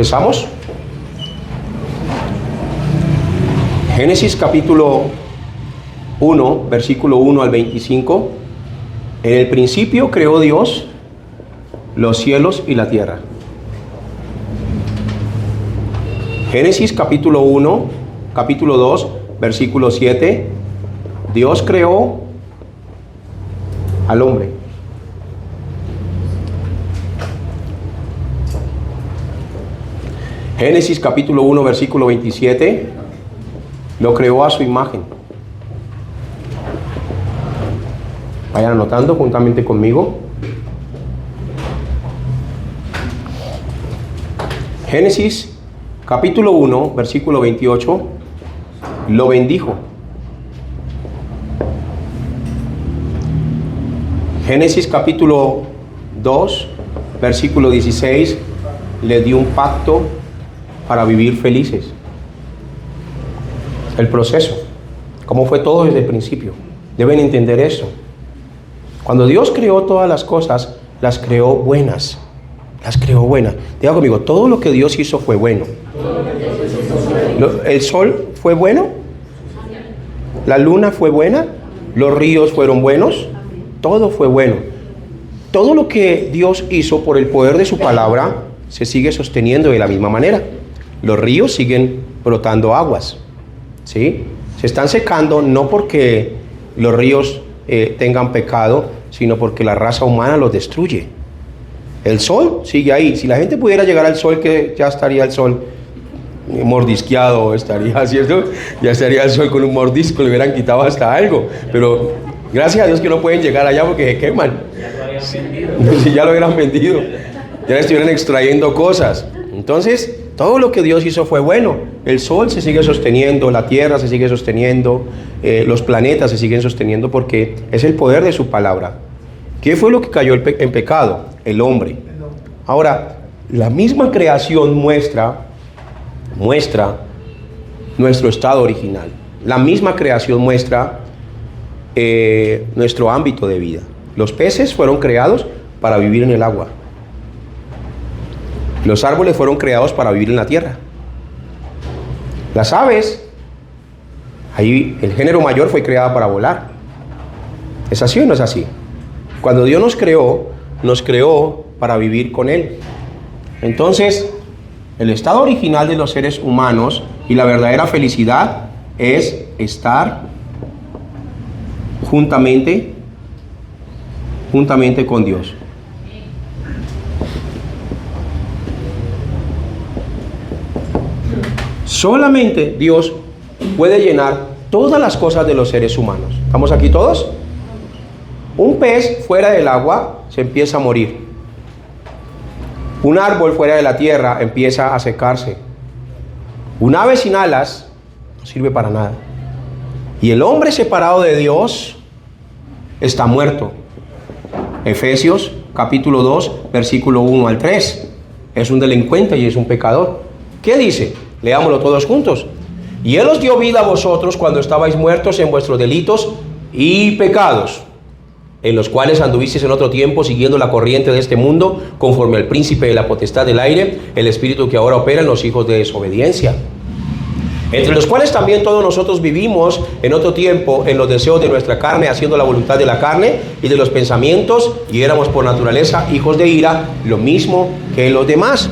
¿Empezamos? Génesis capítulo 1, versículo 1 al 25. En el principio creó Dios los cielos y la tierra. Génesis capítulo 1, capítulo 2, versículo 7. Dios creó al hombre. Génesis capítulo 1, versículo 27. Lo creó a su imagen. Vayan anotando juntamente conmigo. Génesis capítulo 1, versículo 28. Lo bendijo. Génesis capítulo 2, versículo 16. Le dio un pacto para vivir felices. El proceso, cómo fue todo desde el principio. Deben entender eso. Cuando Dios creó todas las cosas, las creó buenas. Las creó buenas. Diga conmigo, todo lo que Dios hizo fue bueno. ¿El sol fue bueno? ¿La luna fue buena? ¿Los ríos fueron buenos? Todo fue bueno. Todo lo que Dios hizo por el poder de su palabra se sigue sosteniendo de la misma manera. Los ríos siguen brotando aguas, ¿sí? Se están secando no porque los ríos tengan pecado, sino porque la raza humana los destruye. El sol sigue ahí. Si la gente pudiera llegar al sol, que ya estaría el sol mordisqueado, estaría, ¿cierto? Ya estaría el sol con un mordisco, le hubieran quitado hasta algo. Pero gracias a Dios que no pueden llegar allá porque se queman. Si ya lo hubieran vendido, ya le estuvieran extrayendo cosas. Entonces, todo lo que Dios hizo fue bueno. El sol se sigue sosteniendo, la tierra se sigue sosteniendo, los planetas se siguen sosteniendo porque es el poder de su palabra. ¿Qué fue lo que cayó en pecado? El hombre. Ahora, la misma creación muestra nuestro estado original. La misma creación muestra nuestro ámbito de vida. Los peces fueron creados para vivir en el agua. Los árboles fueron creados para vivir en la tierra. Las aves, ahí el género mayor fue creado para volar. ¿Es así o no es así? Cuando Dios nos creó para vivir con Él. Entonces, el estado original de los seres humanos y la verdadera felicidad es estar juntamente con Dios. Solamente Dios puede llenar todas las cosas de los seres humanos. ¿Estamos aquí todos? Un pez fuera del agua se empieza a morir. Un árbol fuera de la tierra empieza a secarse. Un ave sin alas no sirve para nada. Y el hombre separado de Dios está muerto. Efesios capítulo 2, versículo 1 al 3. Es un delincuente y es un pecador. ¿Qué dice? Leámoslo todos juntos. Y Él os dio vida a vosotros cuando estabais muertos en vuestros delitos y pecados, en los cuales anduvisteis en otro tiempo siguiendo la corriente de este mundo, conforme al príncipe de la potestad del aire, el espíritu que ahora opera en los hijos de desobediencia, entre los cuales también todos nosotros vivimos en otro tiempo en los deseos de nuestra carne, haciendo la voluntad de la carne y de los pensamientos, y éramos por naturaleza hijos de ira, lo mismo que los demás.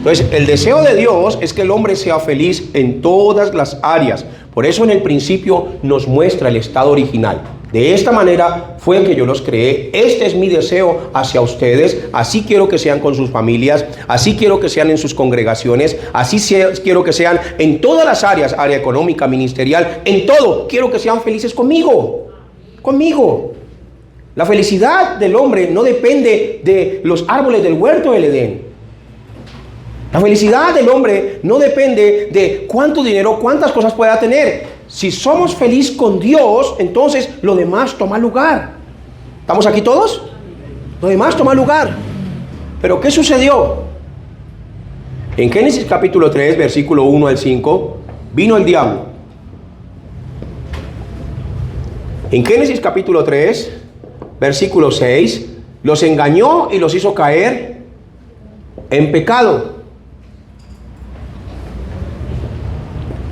Entonces, el deseo de Dios es que el hombre sea feliz en todas las áreas. Por eso en el principio nos muestra el estado original. De esta manera fue que yo los creé. Este es mi deseo hacia ustedes. Así quiero que sean con sus familias. Así quiero que sean en sus congregaciones. Así quiero que sean en todas las áreas. Área económica, ministerial, en todo. Quiero que sean felices conmigo. Conmigo. La felicidad del hombre no depende de los árboles del huerto del Edén. La felicidad del hombre no depende de cuánto dinero, cuántas cosas pueda tener. Si somos felices con Dios, entonces lo demás toma lugar. ¿Estamos aquí todos? Lo demás toma lugar. Pero ¿qué sucedió? En Génesis capítulo 3, versículo 1 al 5, vino el diablo. En Génesis capítulo 3, versículo 6, los engañó y los hizo caer en pecado.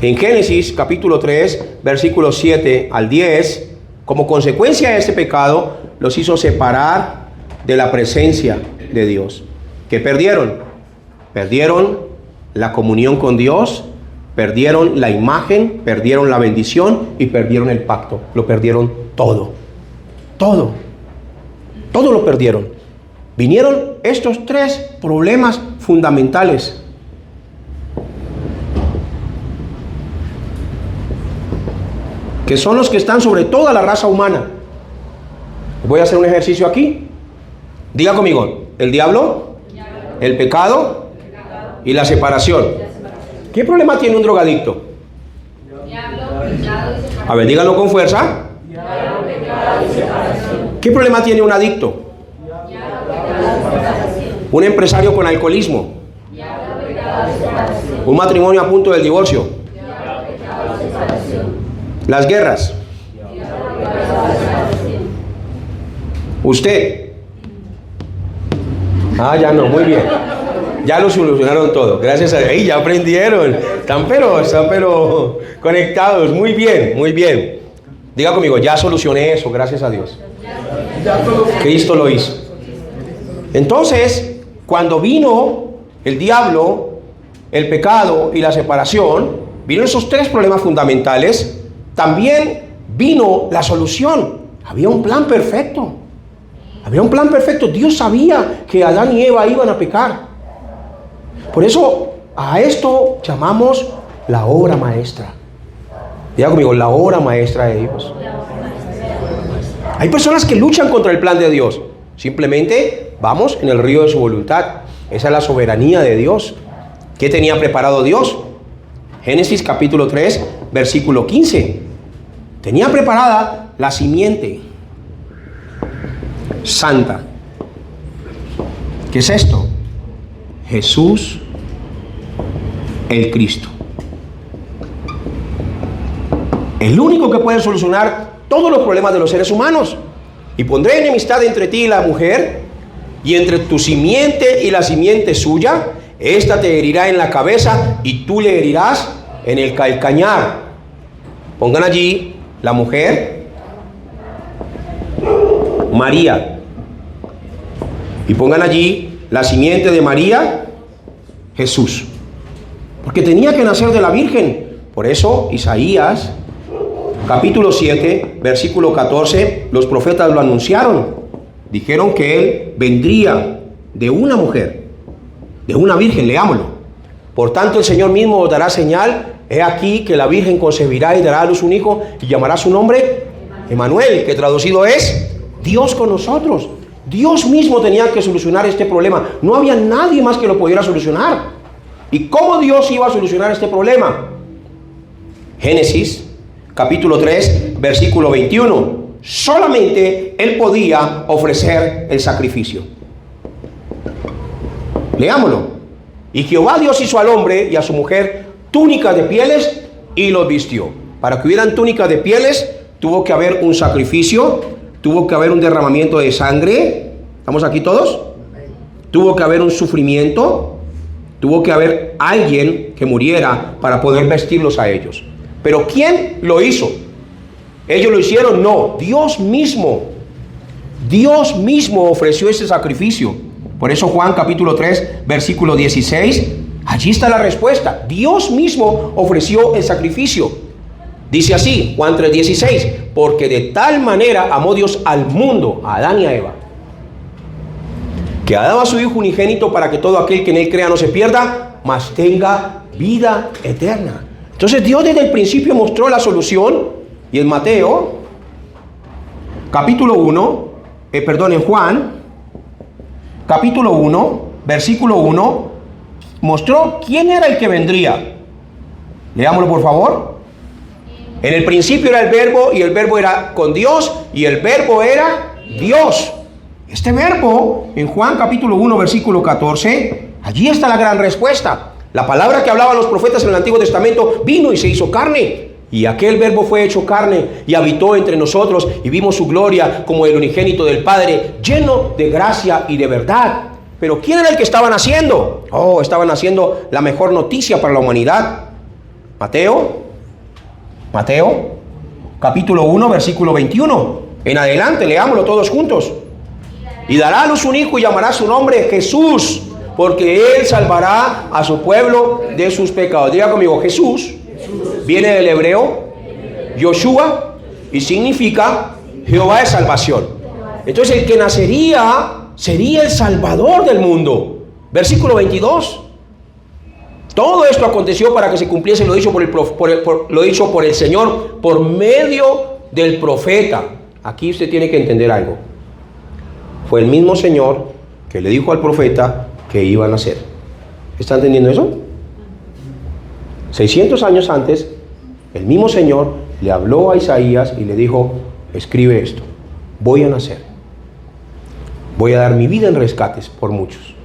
En Génesis capítulo 3, versículos 7 al 10, como consecuencia de este pecado, los hizo separar de la presencia de Dios. ¿Qué perdieron? Perdieron la comunión con Dios, perdieron la imagen, perdieron la bendición y perdieron el pacto. Lo perdieron todo. Todo. Todo lo perdieron. Vinieron estos tres problemas fundamentales. Que son los que están sobre toda la raza humana. Voy a hacer un ejercicio aquí. Diga conmigo, el diablo, el pecado y la separación. ¿Qué problema tiene un drogadicto? A ver, díganlo con fuerza. ¿Qué problema tiene un adicto? Un empresario con alcoholismo. Un matrimonio a punto del divorcio. Las guerras. Usted. Ya no, muy bien. Ya lo solucionaron todo. Gracias a Dios. Ya aprendieron. Están pero conectados. Muy bien, muy bien. Diga conmigo, ya solucioné eso, gracias a Dios. Cristo lo hizo. Entonces, cuando vino el diablo, el pecado y la separación, vino esos tres problemas fundamentales, también vino la solución. Había un plan perfecto. Había un plan perfecto. Dios sabía que Adán y Eva iban a pecar. Por eso a esto llamamos la obra maestra. Diga conmigo, la obra maestra de Dios. Hay personas que luchan contra el plan de Dios. Simplemente vamos en el río de su voluntad. Esa es la soberanía de Dios. ¿Qué tenía preparado Dios? Génesis capítulo 3, versículo 15. Tenía preparada la simiente santa. ¿Qué es esto? Jesús el Cristo. El único que puede solucionar todos los problemas de los seres humanos. Y pondré enemistad entre ti y la mujer, y entre tu simiente y la simiente suya. Esta te herirá en la cabeza y tú le herirás en el calcañar. Pongan allí la mujer, María. Y pongan allí la simiente de María, Jesús. Porque tenía que nacer de la Virgen. Por eso Isaías capítulo 7, versículo 14, los profetas lo anunciaron. Dijeron que él vendría de una mujer, de una virgen, leámoslo. Por tanto, el Señor mismo os dará señal. He aquí que la virgen concebirá y dará a luz un hijo y llamará su nombre Emmanuel, que traducido es Dios con nosotros. Dios mismo tenía que solucionar este problema. No había nadie más que lo pudiera solucionar. ¿Y cómo Dios iba a solucionar este problema? Génesis capítulo 3, versículo 21. Solamente Él podía ofrecer el sacrificio. Leámoslo. Y Jehová Dios hizo al hombre y a su mujer túnicas de pieles y los vistió. Para que hubieran túnicas de pieles, tuvo que haber un sacrificio, tuvo que haber un derramamiento de sangre. ¿Estamos aquí todos? Tuvo que haber un sufrimiento, tuvo que haber alguien que muriera para poder vestirlos a ellos. Pero ¿quién lo hizo? ¿Ellos lo hicieron? No, Dios mismo. Dios mismo ofreció ese sacrificio. Por eso Juan capítulo 3, versículo 16, allí está la respuesta. Dios mismo ofreció el sacrificio. Dice así, Juan 3, 16, porque de tal manera amó Dios al mundo, a Adán y a Eva, que ha dado a su Hijo unigénito para que todo aquel que en Él crea no se pierda, mas tenga vida eterna. Entonces Dios desde el principio mostró la solución. Y en Mateo capítulo 1, en Juan capítulo 1, versículo 1, mostró quién era el que vendría. Leámoslo por favor. En el principio era el verbo, y el verbo era con Dios, y el verbo era Dios. Este verbo, en Juan capítulo 1, versículo 14, allí está la gran respuesta. La palabra que hablaban los profetas en el Antiguo Testamento vino y se hizo carne. Y aquel verbo fue hecho carne y habitó entre nosotros, y vimos su gloria como el unigénito del Padre, lleno de gracia y de verdad. Pero ¿quién era el que estaban haciendo? Estaban haciendo la mejor noticia para la humanidad. Mateo, capítulo 1, versículo 21. En adelante, leámoslo todos juntos. Y dará a luz un hijo y llamará su nombre Jesús, porque él salvará a su pueblo de sus pecados. Diga conmigo, Jesús viene del hebreo Yoshua y significa Jehová de salvación. Entonces el que nacería sería el Salvador del mundo. Versículo 22. Todo esto aconteció para que se cumpliese lo dicho lo dicho por el Señor por medio del profeta. Aquí usted tiene que entender algo. Fue el mismo Señor que le dijo al profeta que iba a nacer. ¿Está entendiendo eso? 600 años antes, el mismo Señor le habló a Isaías y le dijo: escribe esto, voy a nacer. Voy a dar mi vida en rescates por muchos.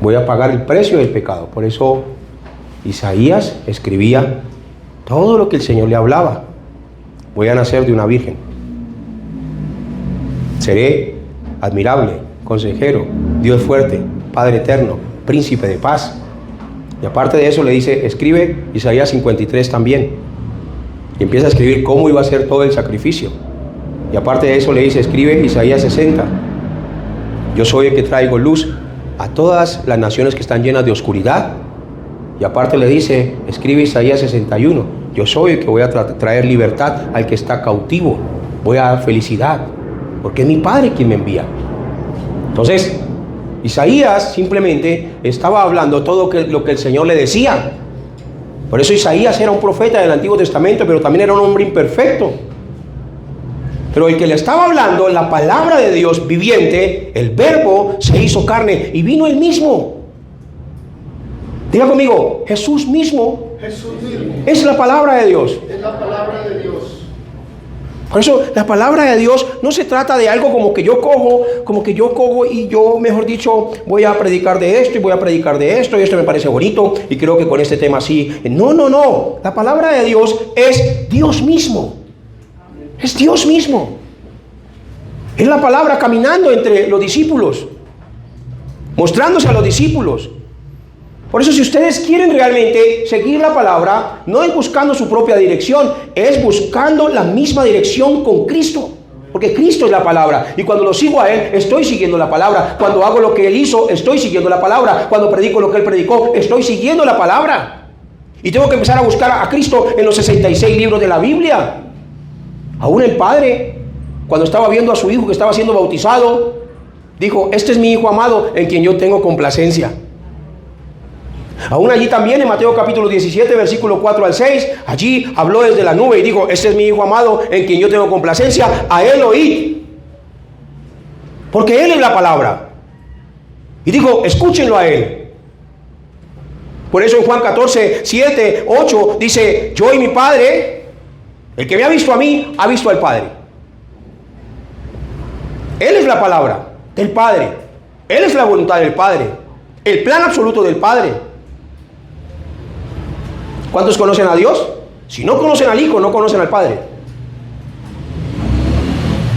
Voy a pagar el precio del pecado. Por eso Isaías escribía todo lo que el Señor le hablaba. Voy a nacer de una virgen. Seré admirable, consejero, Dios fuerte, Padre eterno, príncipe de paz. Y aparte de eso le dice, escribe Isaías 53 también. Y empieza a escribir cómo iba a ser todo el sacrificio. Y aparte de eso le dice, escribe Isaías 60. Yo soy el que traigo luz a todas las naciones que están llenas de oscuridad. Y aparte le dice, escribe Isaías 61. Yo soy el que voy a traer libertad al que está cautivo. Voy a dar felicidad, porque es mi Padre quien me envía. Entonces, Isaías simplemente estaba hablando todo lo que el Señor le decía. Por eso Isaías era un profeta del Antiguo Testamento, pero también era un hombre imperfecto. Pero el que le estaba hablando, la palabra de Dios viviente, el verbo se hizo carne y vino él mismo. Diga conmigo, Jesús mismo. Jesús mismo. Es la palabra de Dios. Es la palabra de Dios. Por eso la palabra de Dios no se trata de algo como que yo cojo y yo, mejor dicho, voy a predicar de esto y voy a predicar de esto y esto me parece bonito y creo que con este tema sí. No. La palabra de Dios es Dios mismo. Es Dios mismo. Es la palabra caminando entre los discípulos, mostrándose a los discípulos. Por eso, si ustedes quieren realmente seguir la palabra, no es buscando su propia dirección, es buscando la misma dirección con Cristo. Porque Cristo es la palabra. Y cuando lo sigo a Él, estoy siguiendo la palabra. Cuando hago lo que Él hizo, estoy siguiendo la palabra. Cuando predico lo que Él predicó, estoy siguiendo la palabra. Y tengo que empezar a buscar a Cristo en los 66 libros de la Biblia. Aún el Padre, cuando estaba viendo a su Hijo que estaba siendo bautizado, dijo, este es mi Hijo amado en quien yo tengo complacencia. Aún allí también en Mateo capítulo 17, versículo 4 al 6, allí habló desde la nube y dijo, este es mi Hijo amado en quien yo tengo complacencia, a Él oíd. Porque Él es la palabra. Y dijo, escúchenlo a Él. Por eso en Juan 14, 7, 8 dice, yo y mi Padre, el que me ha visto a mí, ha visto al Padre. Él es la palabra del Padre. Él es la voluntad del Padre. El plan absoluto del Padre. ¿Cuántos conocen a Dios? Si no conocen al Hijo, no conocen al Padre.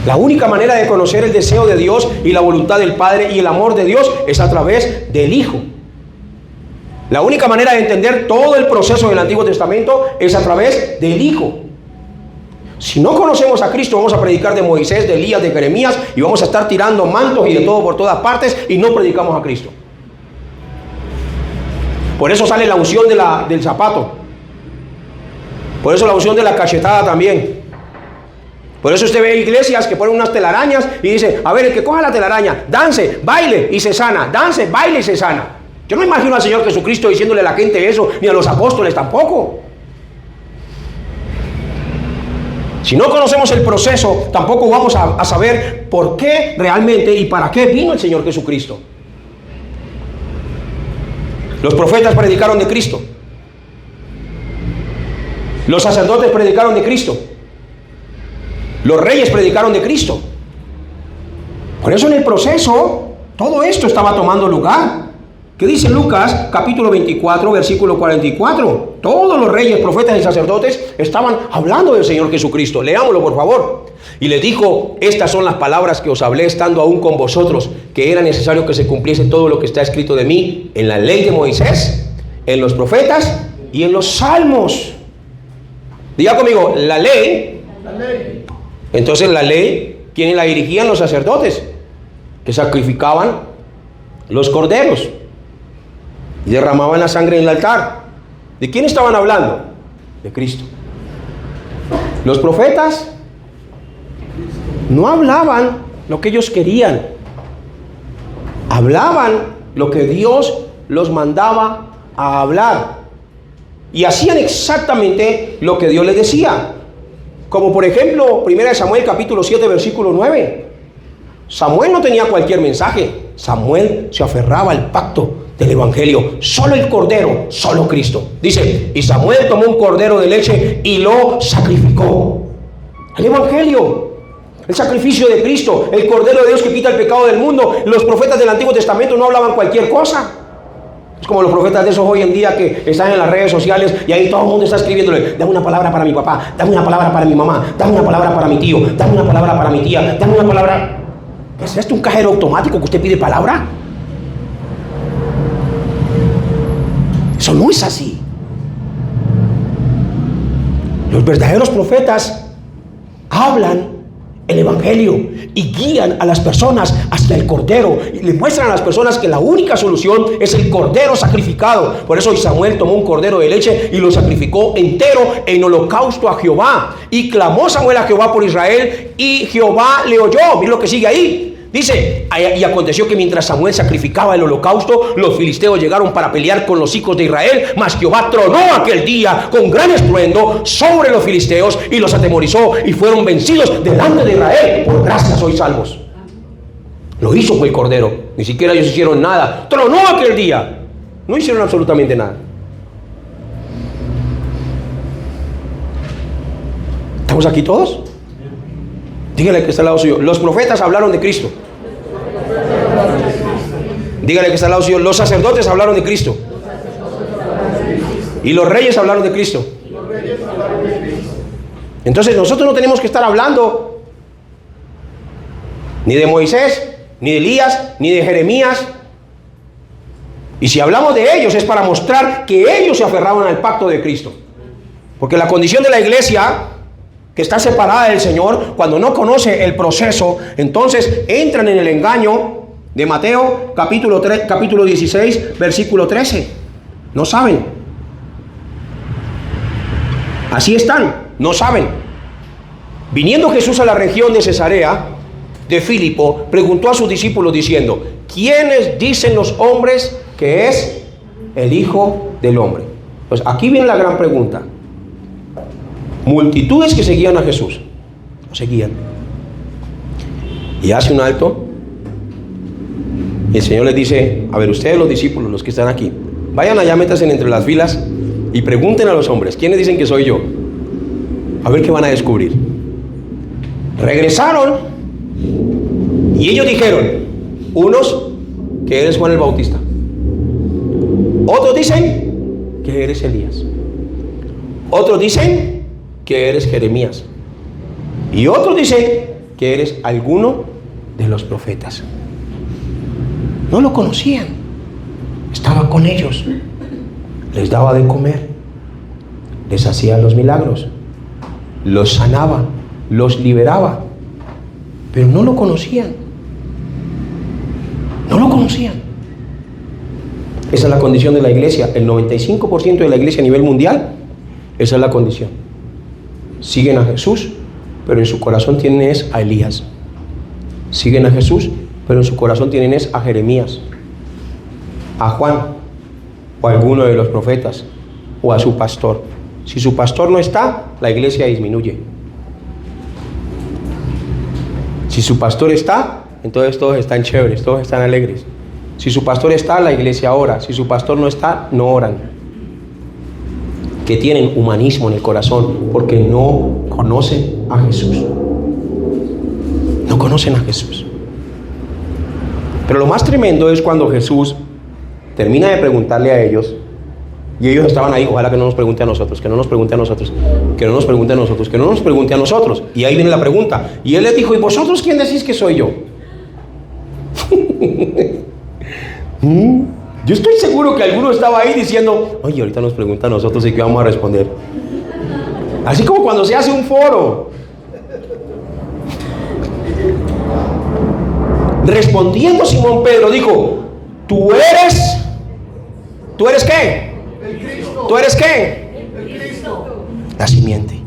La única manera de conocer el deseo de Dios y la voluntad del Padre y el amor de Dios es a través del Hijo. La única manera de entender todo el proceso del Antiguo Testamento es a través del Hijo. Si no conocemos a Cristo, vamos a predicar de Moisés, de Elías, de Jeremías y vamos a estar tirando mantos y de todo por todas partes y no predicamos a Cristo. Por eso sale la unción del zapato. Por eso la unción de la cachetada también. Por eso usted ve iglesias que ponen unas telarañas y dice, a ver, el que coja la telaraña, dance, baile y se sana, dance, baile y se sana. Yo no imagino al Señor Jesucristo diciéndole a la gente eso, ni a los apóstoles tampoco. Si no conocemos el proceso, tampoco vamos a saber por qué realmente y para qué vino el Señor Jesucristo. Los profetas predicaron de Cristo. Los sacerdotes predicaron de Cristo. Los reyes predicaron de Cristo. Por eso en el proceso, todo esto estaba tomando lugar. ¿Qué dice Lucas capítulo 24, versículo 44? Todos los reyes, profetas y sacerdotes estaban hablando del Señor Jesucristo. Leámoslo, por favor. Y les dijo, estas son las palabras que os hablé estando aún con vosotros, que era necesario que se cumpliese todo lo que está escrito de mí en la ley de Moisés, en los profetas y en los salmos. Diga conmigo, la ley. La ley. Entonces la ley, ¿quiénes la dirigían? Los sacerdotes, que sacrificaban los corderos y derramaban la sangre en el altar. ¿De quién estaban hablando? De Cristo. Los profetas no hablaban lo que ellos querían, hablaban lo que Dios los mandaba a hablar, y hacían exactamente lo que Dios les decía. Como por ejemplo, 1 Samuel capítulo 7 versículo 9. Samuel no tenía cualquier mensaje. Samuel se aferraba al pacto del evangelio. Solo el cordero, solo Cristo. Dice, y Samuel tomó un cordero de leche y lo sacrificó. El evangelio, el sacrificio de Cristo, el cordero de Dios que quita el pecado del mundo. Los profetas del Antiguo Testamento no hablaban cualquier cosa. Es como los profetas de esos hoy en día que están en las redes sociales y ahí todo el mundo está escribiéndole: dame una palabra para mi papá, dame una palabra para mi mamá, dame una palabra para mi tío, dame una palabra para mi tía, dame una palabra. ¿Es esto un cajero automático que usted pide palabra? Eso no es así. Los verdaderos profetas hablan el evangelio y guían a las personas hacia el cordero y le muestran a las personas que la única solución es el cordero sacrificado. Por eso Samuel tomó un cordero de leche y lo sacrificó entero en holocausto a Jehová, y clamó Samuel a Jehová por Israel y Jehová le oyó. Mira lo que sigue ahí. Dice, y aconteció que mientras Samuel sacrificaba el holocausto, los filisteos llegaron para pelear con los hijos de Israel, mas Jehová tronó aquel día con gran estruendo sobre los filisteos y los atemorizó, y fueron vencidos delante de Israel. Por gracia sois salvos. Lo hizo fue el cordero. Ni siquiera ellos hicieron nada. Tronó aquel día. No hicieron absolutamente nada. ¿Estamos aquí todos? Dígale que está al lado suyo: los profetas hablaron de Cristo. Dígale que está al lado suyo: los sacerdotes hablaron de Cristo. Y los reyes hablaron de Cristo. Entonces nosotros no tenemos que estar hablando ni de Moisés, ni de Elías, ni de Jeremías. Y si hablamos de ellos es para mostrar que ellos se aferraban al pacto de Cristo. Porque la condición de la iglesia, que está separada del Señor, cuando no conoce el proceso, entonces entran en el engaño de Mateo capítulo 16 versículo 13. No saben. Así están, no saben. Viniendo Jesús a la región de Cesarea de Filipo, preguntó a sus discípulos diciendo: ¿quiénes dicen los hombres que es el Hijo del Hombre? Pues aquí viene la gran pregunta. Multitudes que seguían a Jesús, lo seguían, y hace un alto y el Señor les dice: a ver, ustedes los discípulos, los que están aquí, vayan allá, métanse entre las filas y pregunten a los hombres: ¿quiénes dicen que soy yo? A ver qué van a descubrir. Regresaron y ellos dijeron: unos que eres Juan el Bautista, otros dicen que eres Elías, otros dicen que eres Jeremías, y otros dicen que eres alguno de los profetas. No lo conocían. Estaba con ellos, les daba de comer, les hacía los milagros, los sanaba, los liberaba, pero no lo conocían. No lo conocían. Esa es la condición de la iglesia. El 95% de la iglesia a nivel mundial, esa es la condición. Siguen a Jesús, pero en su corazón tienen es a Elías. Siguen a Jesús, pero en su corazón tienen es a Jeremías, a Juan, o a alguno de los profetas, o a su pastor. Si su pastor no está, la iglesia disminuye. Si su pastor está, entonces todos están chéveres, todos están alegres. Si su pastor está, la iglesia ora. Si su pastor no está, no oran. Que tienen humanismo en el corazón porque no conocen a Jesús. No conocen a Jesús. Pero lo más tremendo es cuando Jesús termina de preguntarle a ellos, y ellos estaban ahí: ojalá que no nos pregunte a nosotros, que no nos pregunte a nosotros, que no nos pregunte a nosotros, que no nos pregunte a nosotros. Y ahí viene la pregunta. Y él les dijo: ¿y vosotros quién decís que soy yo? Yo estoy seguro que alguno estaba ahí diciendo, oye, ahorita nos pregunta a nosotros y qué vamos a responder. Así como cuando se hace un foro. Respondiendo Simón Pedro dijo, ¿tú eres qué? El Cristo. ¿Tú eres qué? El Cristo. La simiente.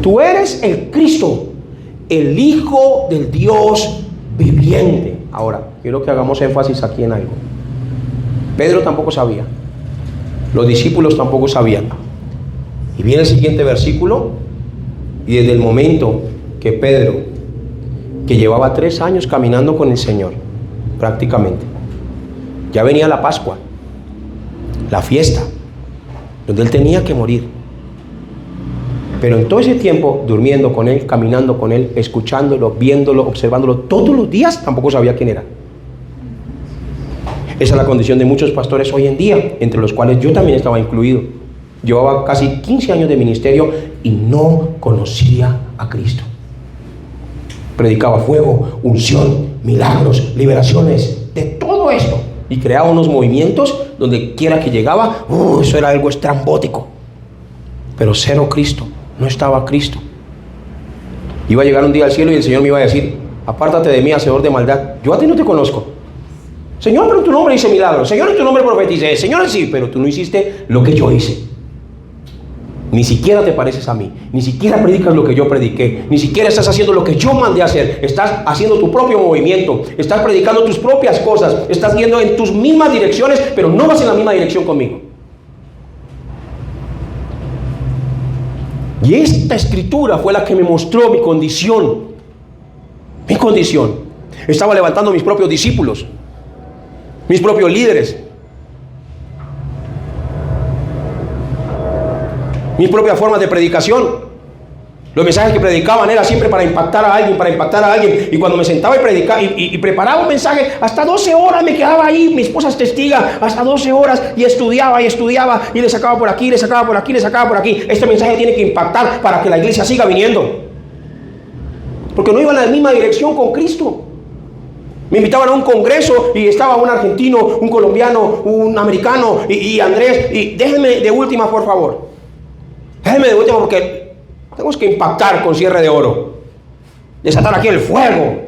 Tú eres el Cristo, el Hijo del Dios viviente. Ahora, quiero que hagamos énfasis aquí en algo. Pedro tampoco sabía. Los discípulos tampoco sabían. Y viene el siguiente versículo. Y desde el momento que Pedro, que llevaba 3 años caminando con el Señor, prácticamente, ya venía la Pascua, la fiesta, donde él tenía que morir. Pero en todo ese tiempo, durmiendo con él, caminando con él, escuchándolo, viéndolo, observándolo, todos los días, tampoco sabía quién era. Esa es la condición de muchos pastores hoy en día, entre los cuales yo también estaba incluido. Llevaba casi 15 años de ministerio y no conocía a Cristo. Predicaba fuego, unción, milagros, liberaciones, de todo esto. Y creaba unos movimientos donde quiera que llegaba, eso era algo estrambótico. Pero cero Cristo, no estaba Cristo. Iba a llegar un día al cielo y el Señor me iba a decir, apártate de mí, hacedor de maldad. Yo a ti no te conozco. Señor, pero en tu nombre hice milagros. Señor, en tu nombre profeticé. Señor, sí, pero tú no hiciste lo que yo hice. Ni siquiera te pareces a mí. Ni siquiera predicas lo que yo prediqué. Ni siquiera estás haciendo lo que yo mandé a hacer. Estás haciendo tu propio movimiento. Estás predicando tus propias cosas. Estás yendo en tus mismas direcciones, pero no vas en la misma dirección conmigo. Y esta escritura fue la que me mostró mi condición. Mi condición. Estaba levantando mis propios discípulos, mis propios líderes, mis propias formas de predicación. Los mensajes que predicaban era siempre para impactar a alguien, y cuando me sentaba y predicaba y preparaba un mensaje, hasta 12 horas me quedaba ahí, mi esposa es testiga, hasta 12 horas, y estudiaba, y le sacaba por aquí, le sacaba por aquí, le sacaba por aquí. Este mensaje tiene que impactar para que la iglesia siga viniendo, porque no iba en la misma dirección con Cristo. Me invitaban a un congreso y estaba un argentino, un colombiano, un americano y Andrés, y déjenme de última, por favor. Déjenme de última porque tenemos que impactar con cierre de oro, desatar aquí el fuego.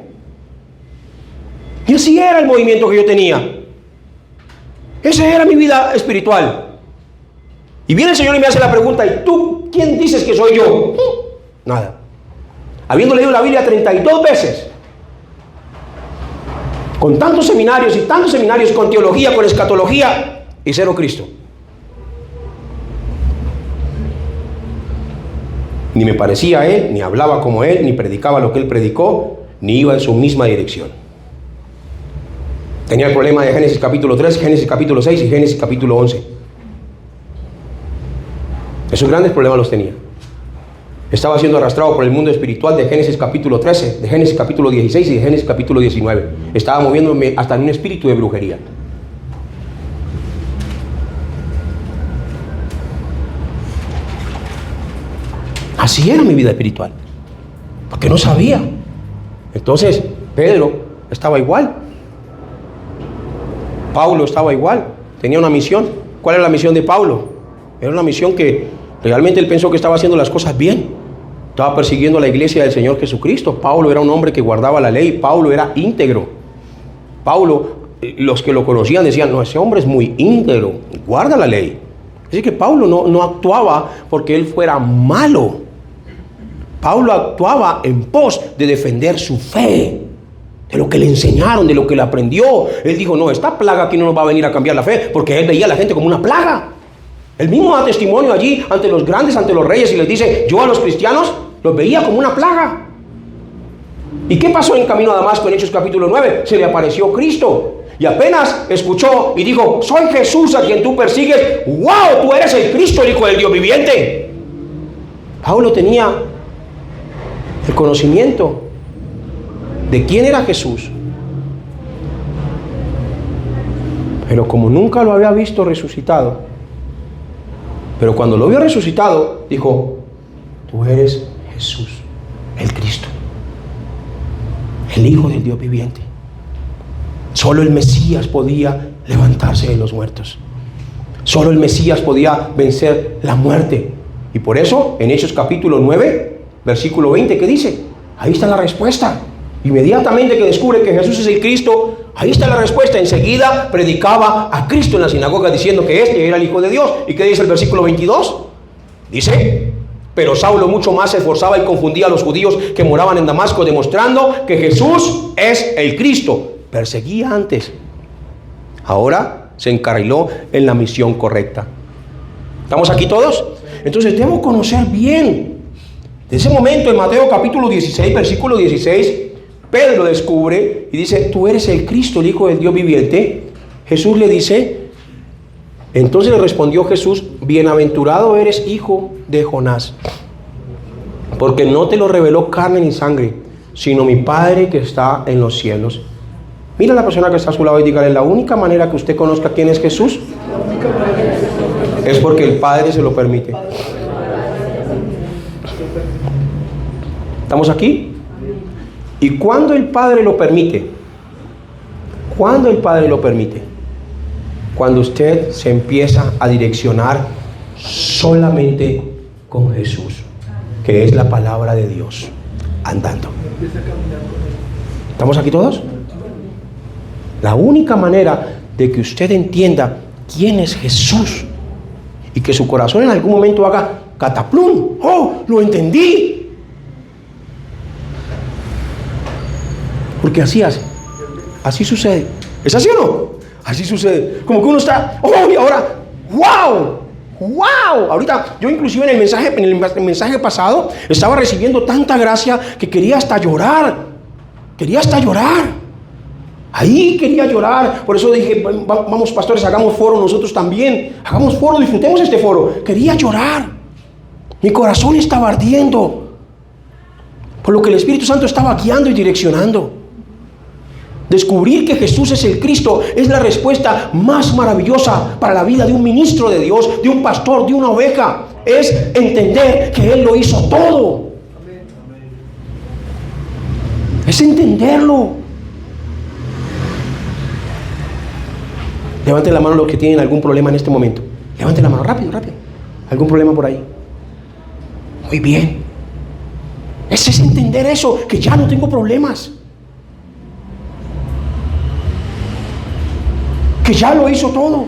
Y así era el movimiento que yo tenía. Esa era mi vida espiritual. Y viene el Señor y me hace la pregunta, ¿y tú quién dices que soy yo? Nada. Habiendo leído la Biblia 32 veces, con tantos seminarios y tantos seminarios, con teología, con escatología, y cero Cristo. Ni me parecía a Él, ni hablaba como Él, ni predicaba lo que Él predicó, ni iba en su misma dirección. Tenía el problema de Génesis capítulo 3, Génesis capítulo 6 y Génesis capítulo 11. Esos grandes problemas los tenía. Estaba siendo arrastrado por el mundo espiritual de Génesis capítulo 13, de Génesis capítulo 16 y de Génesis capítulo 19. Estaba moviéndome hasta en un espíritu de brujería. Así era mi vida espiritual, porque no sabía. Entonces, Pedro estaba igual. Pablo estaba igual. Tenía una misión. ¿Cuál era la misión de Pablo? Era una misión que realmente él pensó que estaba haciendo las cosas bien. Estaba persiguiendo a la iglesia del Señor Jesucristo. Pablo era un hombre que guardaba la ley. Pablo era íntegro. Pablo, los que lo conocían decían, no, ese hombre es muy íntegro, guarda la ley. Así que Pablo no actuaba porque él fuera malo. Pablo actuaba en pos de defender su fe, de lo que le enseñaron, de lo que le aprendió. Él dijo, no, esta plaga aquí no nos va a venir a cambiar la fe, porque él veía a la gente como una plaga. Él mismo da testimonio allí ante los grandes, ante los reyes, y les dice, yo a los cristianos los veía como una plaga. ¿Y qué pasó en camino a Damasco en Hechos capítulo 9? Se le apareció Cristo. Y apenas escuchó y dijo, soy Jesús a quien tú persigues. ¡Wow! Tú eres el Cristo, el Hijo del Dios viviente. Pablo tenía el conocimiento de quién era Jesús, pero como nunca lo había visto resucitado, pero cuando lo vio resucitado, dijo, tú eres Jesús, el Cristo, el Hijo del Dios viviente. Solo el Mesías podía levantarse de los muertos. Solo el Mesías podía vencer la muerte. Y por eso, en Hechos capítulo 9, versículo 20, ¿qué dice? Ahí está la respuesta. Inmediatamente que descubre que Jesús es el Cristo, ahí está la respuesta. Enseguida predicaba a Cristo en la sinagoga diciendo que este era el Hijo de Dios. ¿Y qué dice el versículo 22? Dice: pero Saulo mucho más se esforzaba y confundía a los judíos que moraban en Damasco, demostrando que Jesús es el Cristo. Perseguía antes, ahora se encarriló en la misión correcta. ¿Estamos aquí todos? Entonces debo conocer bien. De ese momento, en Mateo capítulo 16, versículo 16, Pedro descubre y dice: tú eres el Cristo, el Hijo del Dios viviente. Jesús le dice, entonces le respondió Jesús: bienaventurado eres, hijo de Jonás, porque no te lo reveló carne ni sangre, sino mi Padre que está en los cielos. Mira a la persona que está a su lado y dígale: la única manera que usted conozca quién es Jesús es porque el Padre se lo permite. ¿Estamos aquí? ¿Y cuándo el Padre lo permite? ¿Cuándo el Padre lo permite? Cuando usted se empieza a direccionar solamente con Jesús, que es la palabra de Dios, andando. ¿Estamos aquí todos? La única manera de que usted entienda quién es Jesús y que su corazón en algún momento haga cataplum, ¡oh, lo entendí! Porque así hace, así sucede. ¿Es así o no? Así sucede. Como que uno está, ¡oh! Y ahora, ¡wow! ¡Wow! Ahorita, yo inclusive en el mensaje pasado, estaba recibiendo tanta gracia que quería hasta llorar. Quería hasta llorar. Ahí quería llorar. Por eso dije: vamos, pastores, hagamos foro nosotros también. Hagamos foro, disfrutemos este foro. Quería llorar. Mi corazón estaba ardiendo por lo que el Espíritu Santo estaba guiando y direccionando. Descubrir que Jesús es el Cristo es la respuesta más maravillosa para la vida de un ministro de Dios, de un pastor, de una oveja. Es entender que Él lo hizo todo. Es entenderlo. Levanten la mano los que tienen algún problema en este momento. Levanten la mano, rápido, rápido. ¿Algún problema por ahí? Muy bien. Ese es entender eso, que ya no tengo problemas. Que ya lo hizo todo.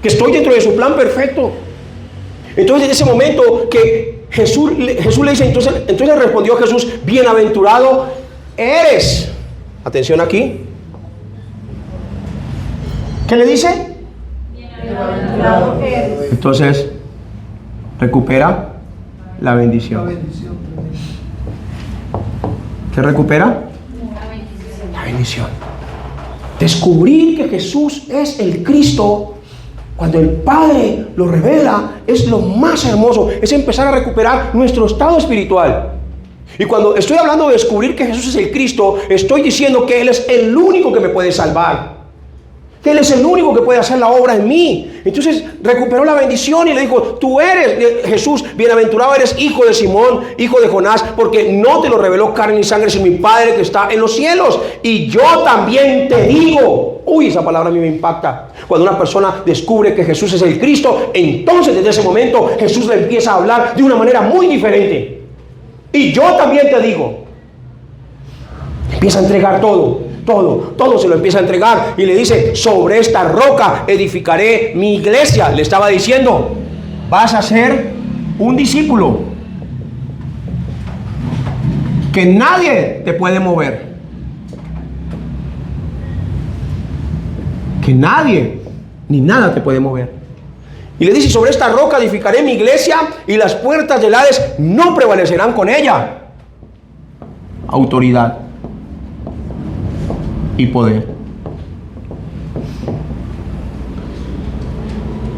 Que estoy dentro de su plan perfecto. Entonces, en ese momento que Jesús le dice, entonces respondió Jesús: bienaventurado eres. Atención aquí. ¿Qué le dice? Bienaventurado eres. Entonces, recupera la bendición. ¿Qué recupera? La bendición. Descubrir que Jesús es el Cristo, cuando el Padre lo revela, es lo más hermoso. Es empezar a recuperar nuestro estado espiritual. Y cuando estoy hablando de descubrir que Jesús es el Cristo, estoy diciendo que Él es el único que me puede salvar, que Él es el único que puede hacer la obra en mí. Entonces recuperó la bendición y le dijo: tú eres, Jesús, bienaventurado eres, hijo de Simón, hijo de Jonás, porque no te lo reveló carne ni sangre, sino mi Padre que está en los cielos. Y yo también te digo. Uy, esa palabra a mí me impacta. Cuando una persona descubre que Jesús es el Cristo, entonces desde ese momento Jesús le empieza a hablar de una manera muy diferente. Y yo también te digo. Empieza a entregar todo se lo empieza a entregar y le dice: sobre esta roca edificaré mi iglesia. Le estaba diciendo: vas a ser un discípulo que nadie te puede mover, que nadie ni nada te puede mover. Y le dice: sobre esta roca edificaré mi iglesia y las puertas del Hades no prevalecerán con ella. Autoridad y poder.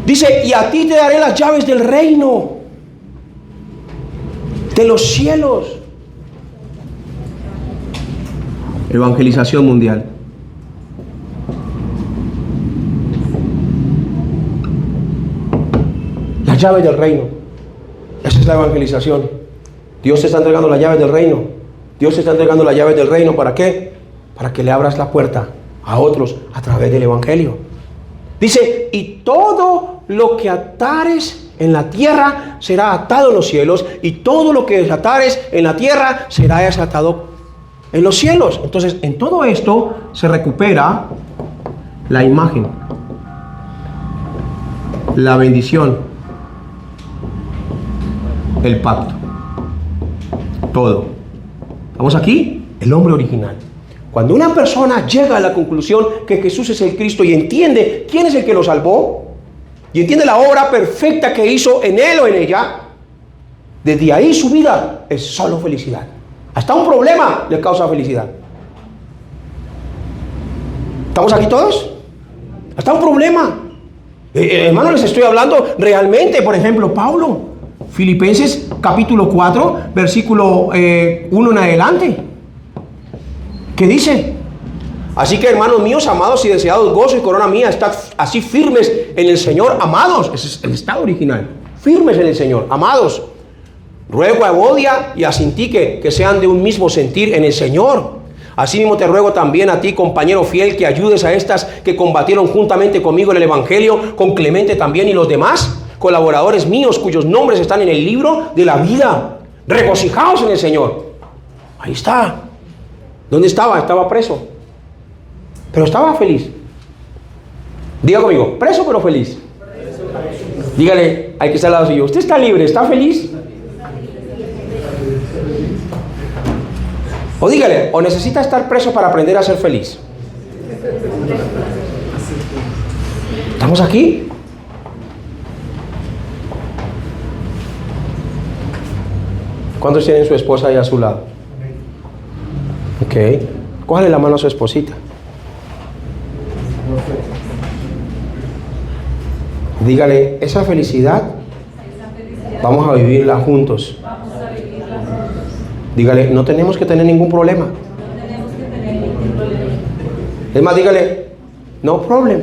Dice: y a ti te daré las llaves del reino, de los cielos. Evangelización mundial. Las llaves del reino. Esa es la evangelización. Dios te está entregando las llaves del reino. Dios te está entregando las llaves del reino. ¿Para qué? Para que le abras la puerta a otros a través del Evangelio. Dice, y todo lo que atares en la tierra será atado en los cielos, y todo lo que desatares en la tierra será desatado en los cielos. Entonces, en todo esto se recupera la imagen, la bendición, el pacto, todo. ¿Estamos aquí? El hombre original. Cuando una persona llega a la conclusión que Jesús es el Cristo y entiende quién es el que lo salvó, y entiende la obra perfecta que hizo en él o en ella, desde ahí su vida es solo felicidad. Hasta un problema le causa felicidad. ¿Estamos aquí todos? Hasta un problema. Hermanos, les estoy hablando realmente. Por ejemplo, Pablo, Filipenses capítulo 4, versículo 1 en adelante. ¿Qué dice? Así que, hermanos míos, amados y deseados, gozo y corona mía, estad así firmes en el Señor, amados. Ese es el estado original. Firmes en el Señor, amados. Ruego a Evodia y a Sintique que sean de un mismo sentir en el Señor. Asimismo te ruego también a ti, compañero fiel, que ayudes a estas que combatieron juntamente conmigo en el Evangelio, con Clemente también y los demás, colaboradores míos, cuyos nombres están en el libro de la vida. Regocijaos en el Señor. Ahí está. ¿Dónde estaba? Estaba preso. Pero estaba feliz. Diga conmigo, preso pero feliz. Dígale al que está al lado suyo, usted está libre, ¿está feliz? O dígale, o necesita estar preso para aprender a ser feliz. ¿Estamos aquí? ¿Cuántos tienen su esposa ahí a su lado? Ok. Cójale la mano a su esposita. Dígale, esa felicidad vamos a vivirla juntos. Dígale, no tenemos que tener ningún problema. Es más, dígale, no problem.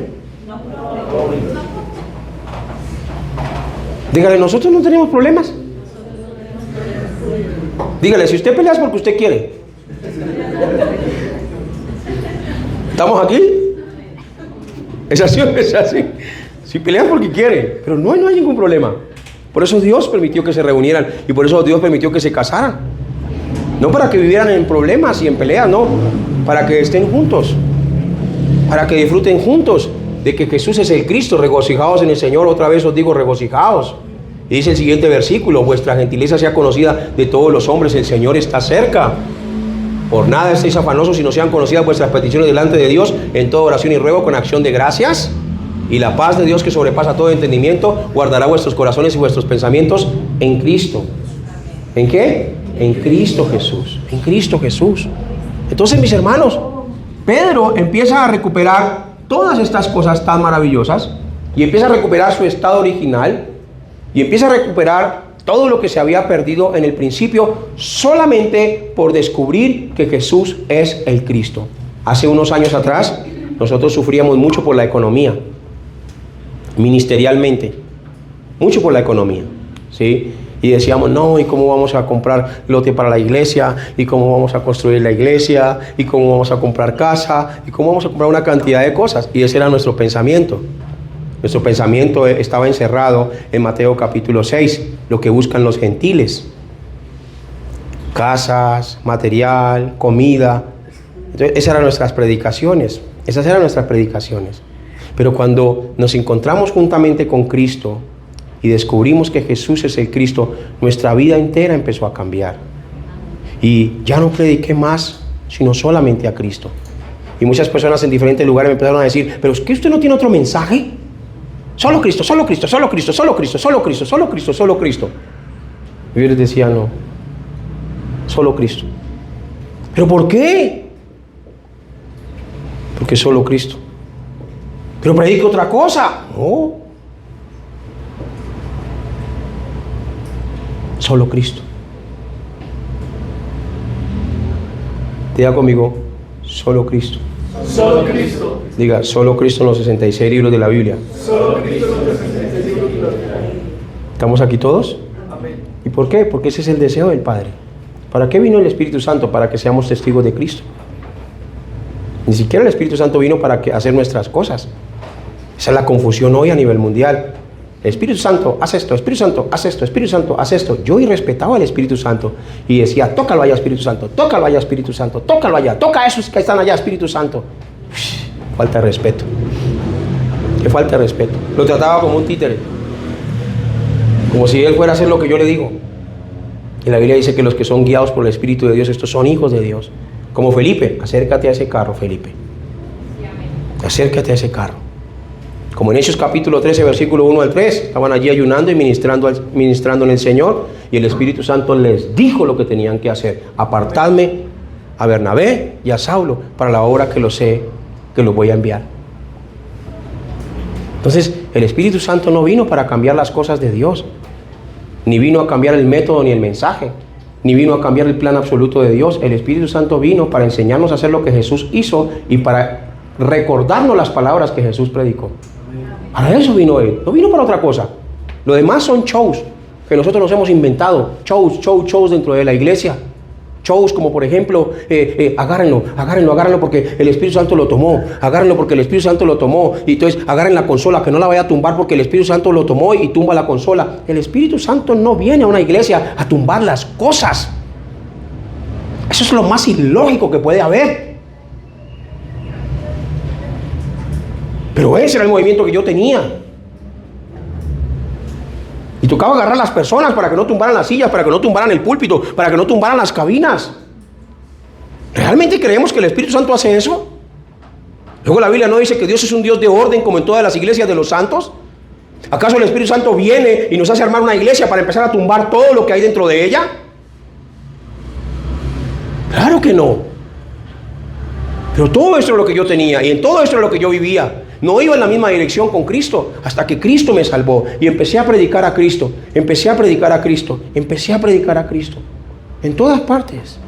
Dígale, nosotros no tenemos problemas. Dígale, si usted pelea es porque usted quiere. ¿Estamos aquí? ¿Es así o no es así? Si pelean porque quieren, pero no hay ningún problema. Por eso Dios permitió que se reunieran y por eso Dios permitió que se casaran. No para que vivieran en problemas y en peleas, no. Para que estén juntos. Para que disfruten juntos de que Jesús es el Cristo. Regocijaos en el Señor. Otra vez os digo, regocijaos. Y dice el siguiente versículo, vuestra gentileza sea conocida de todos los hombres. El Señor está cerca. Por nada estéis afanosos, sino sean conocidas vuestras peticiones delante de Dios en toda oración y ruego con acción de gracias. Y la paz de Dios, que sobrepasa todo entendimiento, guardará vuestros corazones y vuestros pensamientos en Cristo. ¿En qué? En Cristo Jesús. En Cristo Jesús. Entonces, mis hermanos, Pedro empieza a recuperar todas estas cosas tan maravillosas y empieza a recuperar su estado original y empieza a recuperar todo lo que se había perdido en el principio solamente por descubrir que Jesús es el Cristo. Hace unos años atrás, nosotros sufríamos mucho por la economía. Ministerialmente, mucho por la economía, ¿sí? Y decíamos, no, ¿y cómo vamos a comprar lote para la iglesia? ¿Y cómo vamos a construir la iglesia? ¿Y cómo vamos a comprar casa? ¿Y cómo vamos a comprar una cantidad de cosas? Y ese era nuestro pensamiento. Nuestro pensamiento estaba encerrado en Mateo capítulo 6, lo que buscan los gentiles. Casas, material, comida. Entonces, esas eran nuestras predicaciones. Pero cuando nos encontramos juntamente con Cristo y descubrimos que Jesús es el Cristo, nuestra vida entera empezó a cambiar. Y ya no prediqué más, sino solamente a Cristo. Y muchas personas en diferentes lugares me empezaron a decir, pero es que usted no tiene otro mensaje. Solo Cristo, solo Cristo, solo Cristo, solo Cristo, solo Cristo, solo Cristo, solo Cristo. Y yo les decía, no, solo Cristo. ¿Pero por qué? Porque solo Cristo. Pero predico otra cosa. No. Solo Cristo. Diga conmigo, solo Cristo. Solo Cristo. Diga, solo Cristo en los 66 libros de la Biblia. Solo Cristo en los 66 libros de la Biblia. ¿Estamos aquí todos? Amén. ¿Y por qué? Porque ese es el deseo del Padre. ¿Para qué vino el Espíritu Santo? Para que seamos testigos de Cristo. Ni siquiera el Espíritu Santo vino para hacer nuestras cosas. Esa es la confusión hoy a nivel mundial. El Espíritu Santo, haz esto, Espíritu Santo, haz esto, Espíritu Santo, haz esto. Yo respetaba al Espíritu Santo y decía, tócalo allá, Espíritu Santo, tócalo allá, Espíritu Santo, tócalo allá, toca a esos que están allá, Espíritu Santo. Falta de respeto. Qué falta de respeto. Lo trataba como un títere, como si él fuera a hacer lo que yo le digo. Y la Biblia dice que los que son guiados por el Espíritu de Dios, estos son hijos de Dios. Como Felipe, acércate a ese carro, Felipe. Acércate a ese carro. Como en Hechos capítulo 13, versículo 1 al 3, estaban allí ayunando y ministrando en el Señor, y el Espíritu Santo les dijo lo que tenían que hacer: apartadme a Bernabé y a Saulo para la obra que los voy a enviar. Entonces, el Espíritu Santo no vino para cambiar las cosas de Dios, ni vino a cambiar el método ni el mensaje, ni vino a cambiar el plan absoluto de Dios. El Espíritu Santo vino para enseñarnos a hacer lo que Jesús hizo y para recordarnos las palabras que Jesús predicó. Para eso vino Él, no vino para otra cosa. Lo demás son shows que nosotros nos hemos inventado, shows dentro de la iglesia. Shows como por ejemplo, agárrenlo porque el Espíritu Santo lo tomó, agárrenlo porque el Espíritu Santo lo tomó, y entonces agarren la consola, que no la vaya a tumbar porque el Espíritu Santo lo tomó y tumba la consola. El Espíritu Santo no viene a una iglesia a tumbar las cosas. Eso es lo más ilógico que puede haber. Pero ese era el movimiento que yo tenía. Y tocaba agarrar a las personas para que no tumbaran las sillas, para que no tumbaran el púlpito, para que no tumbaran las cabinas. ¿Realmente creemos que el Espíritu Santo hace eso? Luego la Biblia no dice que Dios es un Dios de orden como en todas las iglesias de los santos. ¿Acaso el Espíritu Santo viene y nos hace armar una iglesia para empezar a tumbar todo lo que hay dentro de ella? Claro que no. Pero todo esto es lo que yo tenía y en todo esto es lo que yo vivía. No iba en la misma dirección con Cristo hasta que Cristo me salvó y empecé a predicar a Cristo, empecé a predicar a Cristo en todas partes.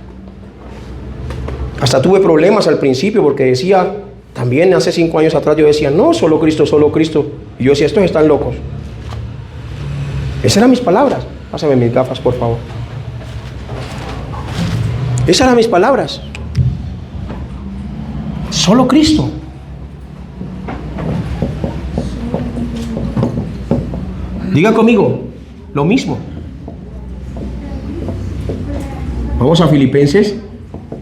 Hasta tuve problemas al principio porque decía, también hace 5 años atrás yo decía, no, solo Cristo, solo Cristo. Y yo decía, estos están locos. Esas eran mis palabras. Pásame mis gafas, por favor. Esas eran mis palabras. Solo Cristo. Diga conmigo, lo mismo. Vamos a Filipenses,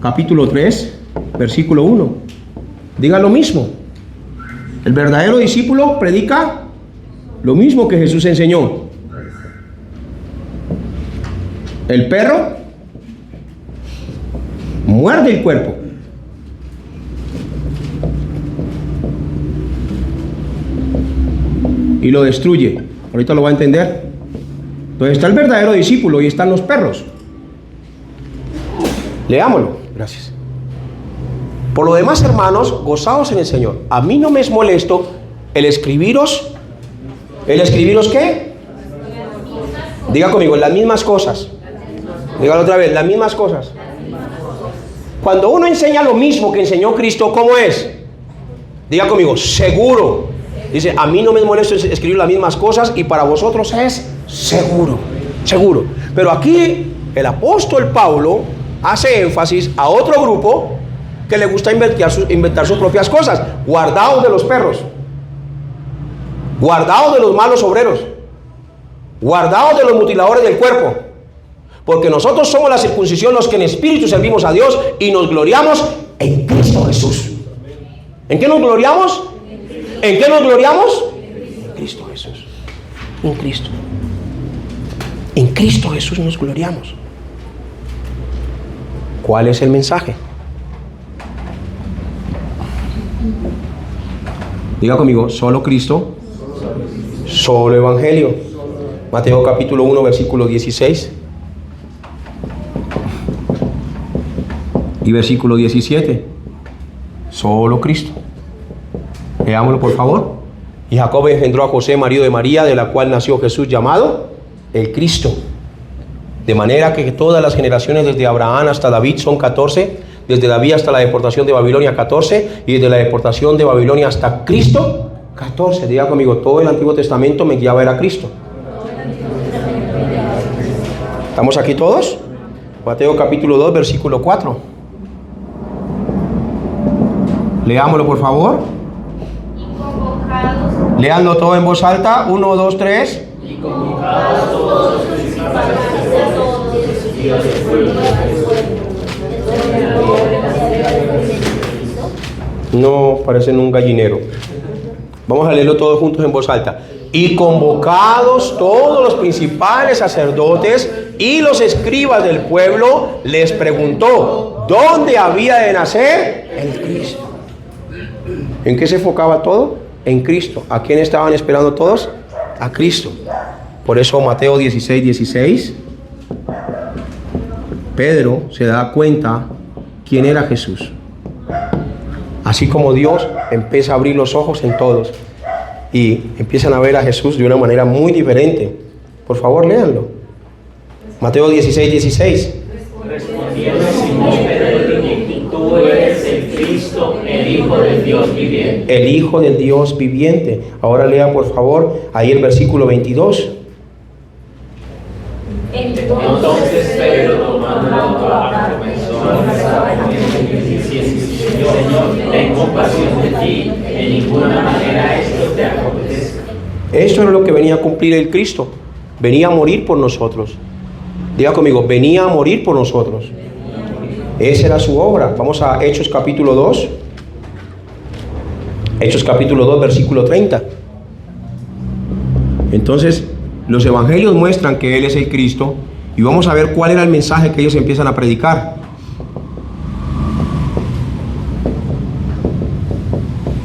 capítulo 3, versículo 1. Diga lo mismo. El verdadero discípulo predica lo mismo que Jesús enseñó. El perro muerde el cuerpo. Y lo destruye. Ahorita lo va a entender. Entonces está el verdadero discípulo y están los perros. Leámoslo. Gracias. Por lo demás, hermanos, gozaos en el Señor. A mí no me es molesto el escribiros. ¿El escribiros qué? Diga conmigo, las mismas cosas. Dígalo otra vez, las mismas cosas. Cuando uno enseña lo mismo que enseñó Cristo, ¿cómo es? Diga conmigo, seguro. Dice, a mí no me molesta escribir las mismas cosas y para vosotros es seguro, seguro. Pero aquí el apóstol Pablo hace énfasis a otro grupo que le gusta inventar sus propias cosas. Guardaos de los perros, guardaos de los malos obreros, guardaos de los mutiladores del cuerpo, porque nosotros somos la circuncisión, los que en espíritu servimos a Dios y nos gloriamos en Cristo Jesús. ¿En qué nos gloriamos? ¿En qué nos gloriamos? En Cristo Jesús. En Cristo. En Cristo Jesús nos gloriamos. ¿Cuál es el mensaje? Diga conmigo, solo Cristo, solo Evangelio. Mateo capítulo 1, versículo 16 y versículo 17. Solo Cristo. Leámoslo por favor. Y Jacob engendró a José, marido de María, de la cual nació Jesús, llamado el Cristo. De manera que todas las generaciones desde Abraham hasta David son 14, desde David hasta la deportación de Babilonia 14, y desde la deportación de Babilonia hasta Cristo 14. Diga conmigo, todo el Antiguo Testamento me guiaba a Cristo. ¿Estamos aquí todos? Mateo capítulo 2, versículo 4. Leámoslo, por favor. Y convocados Leanlo todo en voz alta. 1, 2, 3. y convocados todos los principales sacerdotes y los pueblos No, parecen un gallinero. Vamos a leerlo todos juntos en voz alta. Y convocados todos los principales sacerdotes y los escribas del pueblo, les preguntó, ¿dónde había de nacer el Cristo? ¿En qué se enfocaba todo? En Cristo. ¿A quién estaban esperando todos? A Cristo. Por eso Mateo 16, 16, Pedro se da cuenta quién era Jesús. Así como Dios empieza a abrir los ojos en todos y empiezan a ver a Jesús de una manera muy diferente. Por favor, léanlo. Mateo 16, 16. Respondiendo Simón Pedro, tú eres el Cristo, el Hijo del Dios viviente. El Hijo del Dios viviente. Ahora lea, por favor, ahí el versículo 22. Entonces Pedro, tomando la comenzó a rezar diciendo, Señor, ten compasión de ti, en ninguna manera esto te acontezca. Eso era lo que venía a cumplir el Cristo. Venía a morir por nosotros. Diga conmigo, venía a morir por nosotros. Esa era su obra. Vamos a Hechos capítulo 2. Hechos capítulo 2, versículo 30. Entonces, los evangelios muestran que Él es el Cristo. Y vamos a ver cuál era el mensaje que ellos empiezan a predicar.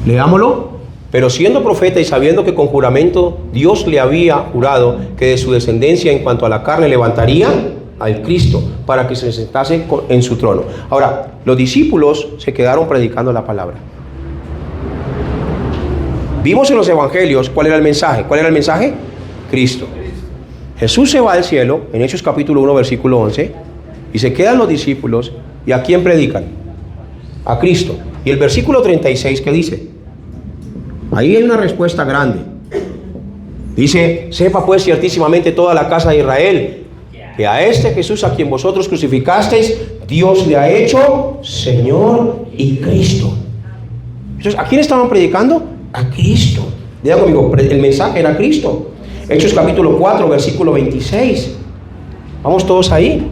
Leámoslo. Pero siendo profeta y sabiendo que con juramento Dios le había jurado que de su descendencia en cuanto a la carne levantaría al Cristo para que se sentase en su trono. Ahora, los discípulos se quedaron predicando la palabra. Vimos en los evangelios cuál era el mensaje. ¿Cuál era el mensaje? Cristo. Jesús se va al cielo en Hechos capítulo 1 versículo 11 y se quedan los discípulos. ¿Y a quién predican? A Cristo. Y el versículo 36, ¿qué dice? Ahí hay una respuesta grande. Dice, sepa pues ciertísimamente toda la casa de Israel, que a este Jesús a quien vosotros crucificasteis, Dios le ha hecho Señor y Cristo. Entonces, ¿a quién estaban predicando? A Cristo. Diga conmigo, el mensaje era Cristo. Hechos capítulo 4, versículo 26. Vamos todos ahí.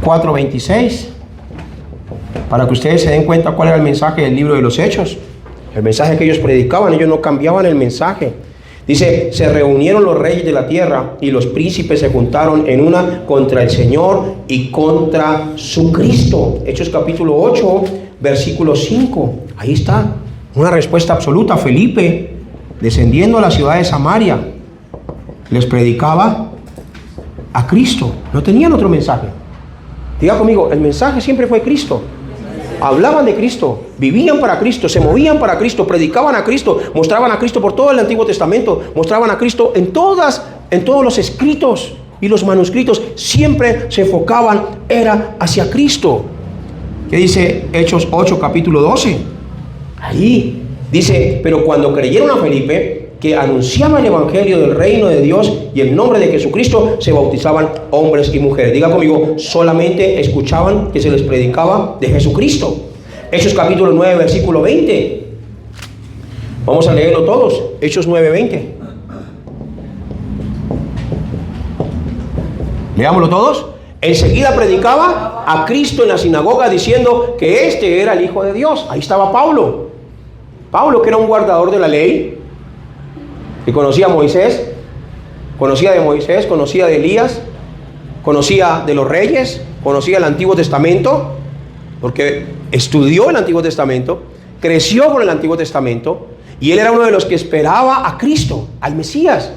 4:26. Para que ustedes se den cuenta cuál era el mensaje del libro de los Hechos. El mensaje que ellos predicaban, ellos no cambiaban el mensaje. Dice, se reunieron los reyes de la tierra y los príncipes se juntaron en una contra el Señor y contra su Cristo. Hechos capítulo 8, versículo 5. Ahí está, una respuesta absoluta. Felipe, descendiendo a la ciudad de Samaria, les predicaba a Cristo. No tenían otro mensaje. Diga conmigo, el mensaje siempre fue Cristo. Hablaban de Cristo, vivían para Cristo, se movían para Cristo, predicaban a Cristo, mostraban a Cristo por todo el Antiguo Testamento, mostraban a Cristo en todos los escritos y los manuscritos, siempre se enfocaban, era hacia Cristo. ¿Qué dice Hechos 8, capítulo 12? Ahí dice, pero cuando creyeron a Felipe, que anunciaba el evangelio del reino de Dios y el nombre de Jesucristo, se bautizaban hombres y mujeres. Diga conmigo, solamente escuchaban que se les predicaba de Jesucristo. Hechos capítulo 9, versículo 20. Vamos a leerlo todos. Hechos 9, 20. Leámoslo todos. Enseguida predicaba a Cristo en la sinagoga diciendo que este era el Hijo de Dios. Ahí estaba Pablo. Pablo, que era un guardador de la ley, que conocía a Moisés, conocía de Moisés, conocía de Elías, conocía de los reyes, conocía el Antiguo Testamento, porque estudió el Antiguo Testamento, creció con el Antiguo Testamento, y él era uno de los que esperaba a Cristo, al Mesías.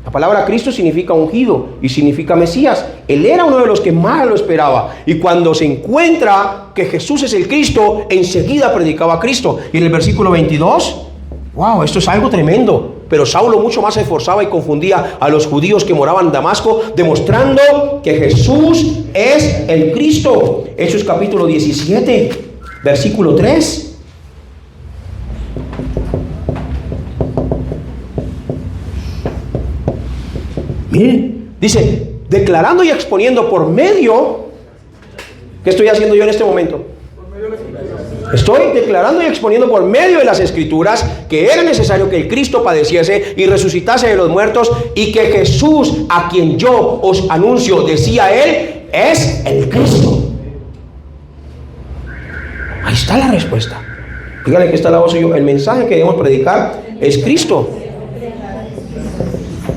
La palabra Cristo significa ungido y significa Mesías. Él era uno de los que más lo esperaba. Y cuando se encuentra que Jesús es el Cristo, enseguida predicaba a Cristo. Y en el versículo 22, wow, esto es algo tremendo. Pero Saulo mucho más se esforzaba y confundía a los judíos que moraban en Damasco, demostrando que Jesús es el Cristo. Hechos capítulo 17, versículo 3. Miren, dice, declarando y exponiendo por medio, ¿qué estoy haciendo yo en este momento? Por medio de la Escritura. Estoy declarando y exponiendo por medio de las Escrituras que era necesario que el Cristo padeciese y resucitase de los muertos, y que Jesús, a quien yo os anuncio, decía él, es el Cristo. Ahí está la respuesta. Dígale que está la voz suyo. El mensaje que debemos predicar es Cristo.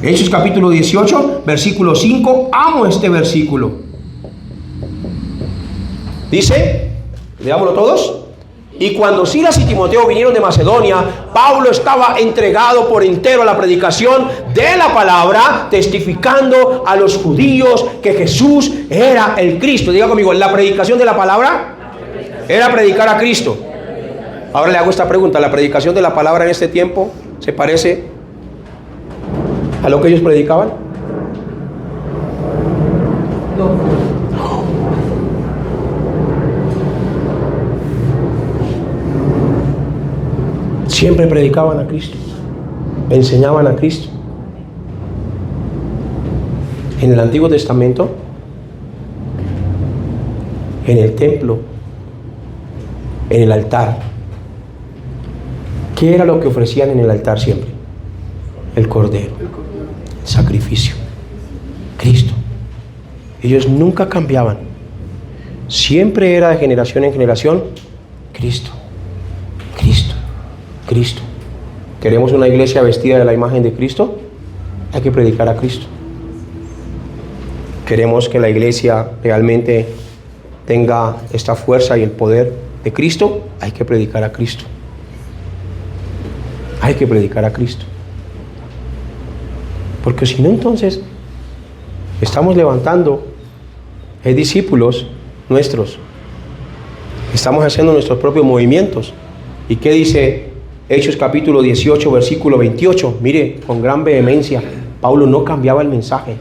Hechos capítulo 18, versículo 5. Amo este versículo. Dice, leámoslo todos. Y cuando Silas y Timoteo vinieron de Macedonia, Pablo estaba entregado por entero a la predicación de la palabra, testificando a los judíos que Jesús era el Cristo. Diga conmigo, la predicación de la palabra era predicar a Cristo. Ahora le hago esta pregunta: ¿la predicación de la palabra en este tiempo se parece a lo que ellos predicaban? Siempre predicaban a Cristo, enseñaban a Cristo. En el Antiguo Testamento, en el templo, en el altar, ¿qué era lo que ofrecían en el altar siempre? El cordero, el sacrificio, Cristo. Ellos nunca cambiaban. Siempre era de generación en generación Cristo, Cristo, Cristo. ¿Queremos una iglesia vestida de la imagen de Cristo? Hay que predicar a Cristo. ¿Queremos que la iglesia realmente tenga esta fuerza y el poder de Cristo? Hay que predicar a Cristo. Hay que predicar a Cristo. Porque si no, entonces estamos levantando discípulos nuestros. Estamos haciendo nuestros propios movimientos. ¿Y qué dice Hechos capítulo 18, versículo 28? Mire, con gran vehemencia, Pablo no cambiaba el mensaje.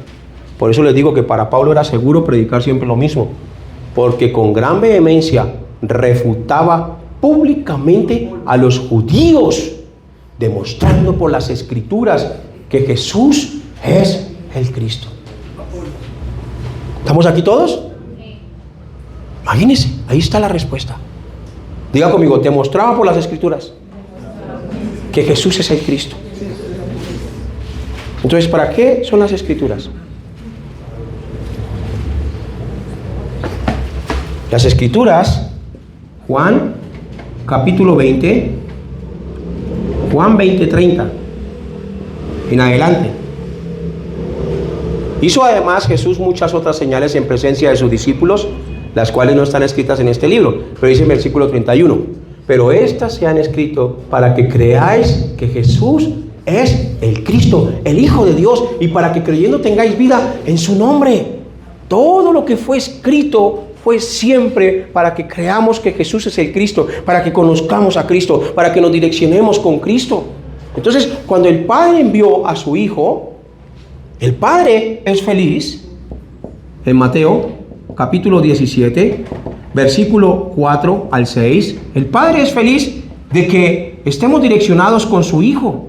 Por eso les digo que para Pablo era seguro predicar siempre lo mismo. Porque con gran vehemencia refutaba públicamente a los judíos, demostrando por las Escrituras que Jesús es el Cristo. ¿Estamos aquí todos? Imagínense, ahí está la respuesta. Diga conmigo, demostraba por las Escrituras que Jesús es el Cristo. Entonces, ¿para qué son las Escrituras? Las Escrituras, Juan capítulo 20, Juan 20:30 en adelante. Hizo además Jesús muchas otras señales en presencia de sus discípulos, las cuales no están escritas en este libro, pero dice en versículo 31, pero estas se han escrito para que creáis que Jesús es el Cristo, el Hijo de Dios, y para que creyendo tengáis vida en su nombre. Todo lo que fue escrito fue siempre para que creamos que Jesús es el Cristo, para que conozcamos a Cristo, para que nos direccionemos con Cristo. Entonces, cuando el Padre envió a su Hijo, el Padre es feliz. En Mateo capítulo 17, versículo 4 al 6, el Padre es feliz de que estemos direccionados con su Hijo.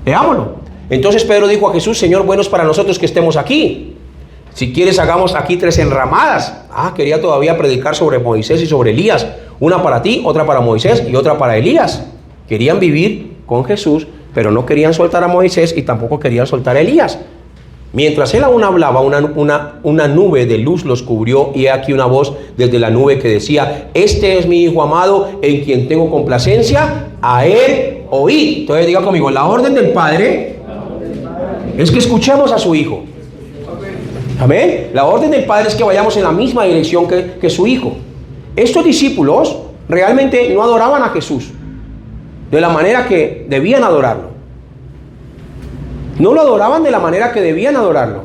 Veámoslo. Entonces Pedro dijo a Jesús: Señor, bueno es para nosotros que estemos aquí. Si quieres, hagamos aquí 3 enramadas. Quería todavía predicar sobre Moisés y sobre Elías. Una para ti, otra para Moisés y otra para Elías. Querían vivir con Jesús, pero no querían soltar a Moisés y tampoco querían soltar a Elías. Mientras él aún hablaba, una nube de luz los cubrió, y aquí una voz desde la nube que decía: Este es mi Hijo amado, en quien tengo complacencia, a él oíd. Entonces diga conmigo, la orden del Padre es que escuchemos a su Hijo. Amén. La orden del Padre es que vayamos en la misma dirección que su Hijo. Estos discípulos realmente no adoraban a Jesús de la manera que debían adorarlo. No lo adoraban de la manera que debían adorarlo.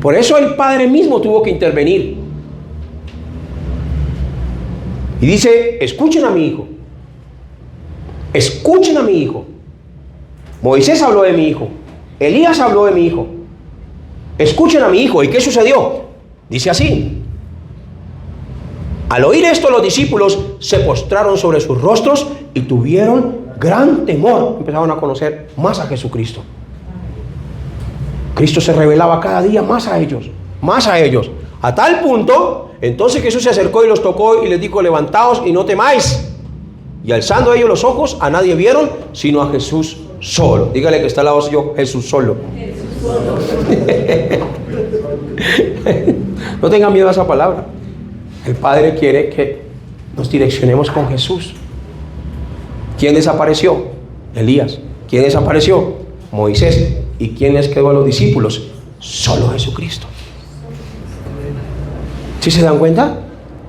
Por eso el Padre mismo tuvo que intervenir. Y dice: escuchen a mi Hijo. Escuchen a mi Hijo. Moisés habló de mi Hijo. Elías habló de mi Hijo. Escuchen a mi Hijo. ¿Y qué sucedió? Dice así: al oír esto, los discípulos se postraron sobre sus rostros y tuvieron gran temor. Empezaron a conocer más a Jesucristo. Cristo se revelaba cada día más a ellos, a tal punto Entonces Jesús se acercó y los tocó y les dijo: levantaos y no temáis. Y alzando ellos los ojos, a nadie vieron sino a Jesús solo. Dígale que está al lado suyo: Jesús solo. No tengan miedo a esa palabra. El Padre quiere que nos direccionemos con Jesús. ¿Quién desapareció? Elías. ¿Quién desapareció? Moisés. ¿Y quién les quedó a los discípulos? Solo Jesucristo. ¿Sí se dan cuenta?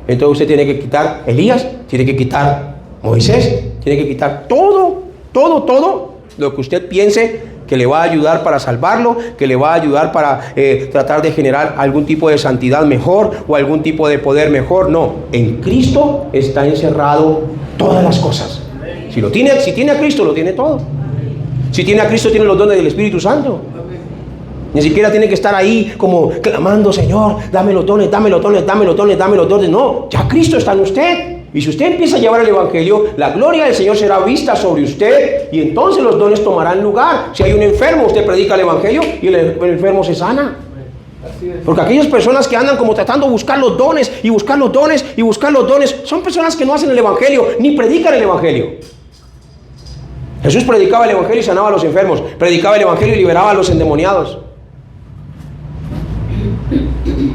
Entonces usted tiene que quitar Elías, tiene que quitar Moisés, tiene que quitar todo lo que usted piense que le va a ayudar para salvarlo, que le va a ayudar para tratar de generar algún tipo de santidad mejor o algún tipo de poder mejor. No, en Cristo está encerrado todas las cosas. Si tiene a Cristo, lo tiene todo. Si tiene a Cristo, tiene los dones del Espíritu Santo. Ni siquiera tiene que estar ahí como clamando: Señor, dame los dones, dame los dones, dame los dones, dame los dones. No, ya Cristo está en usted. Y si usted empieza a llevar el Evangelio, la gloria del Señor será vista sobre usted, y entonces los dones tomarán lugar. Si hay un enfermo, usted predica el Evangelio y el enfermo se sana. Porque aquellas personas que andan como tratando de buscar los dones y buscar los dones y buscar los dones, son personas que no hacen el Evangelio ni predican el Evangelio. Jesús predicaba el Evangelio y sanaba a los enfermos, predicaba el Evangelio y liberaba a los endemoniados.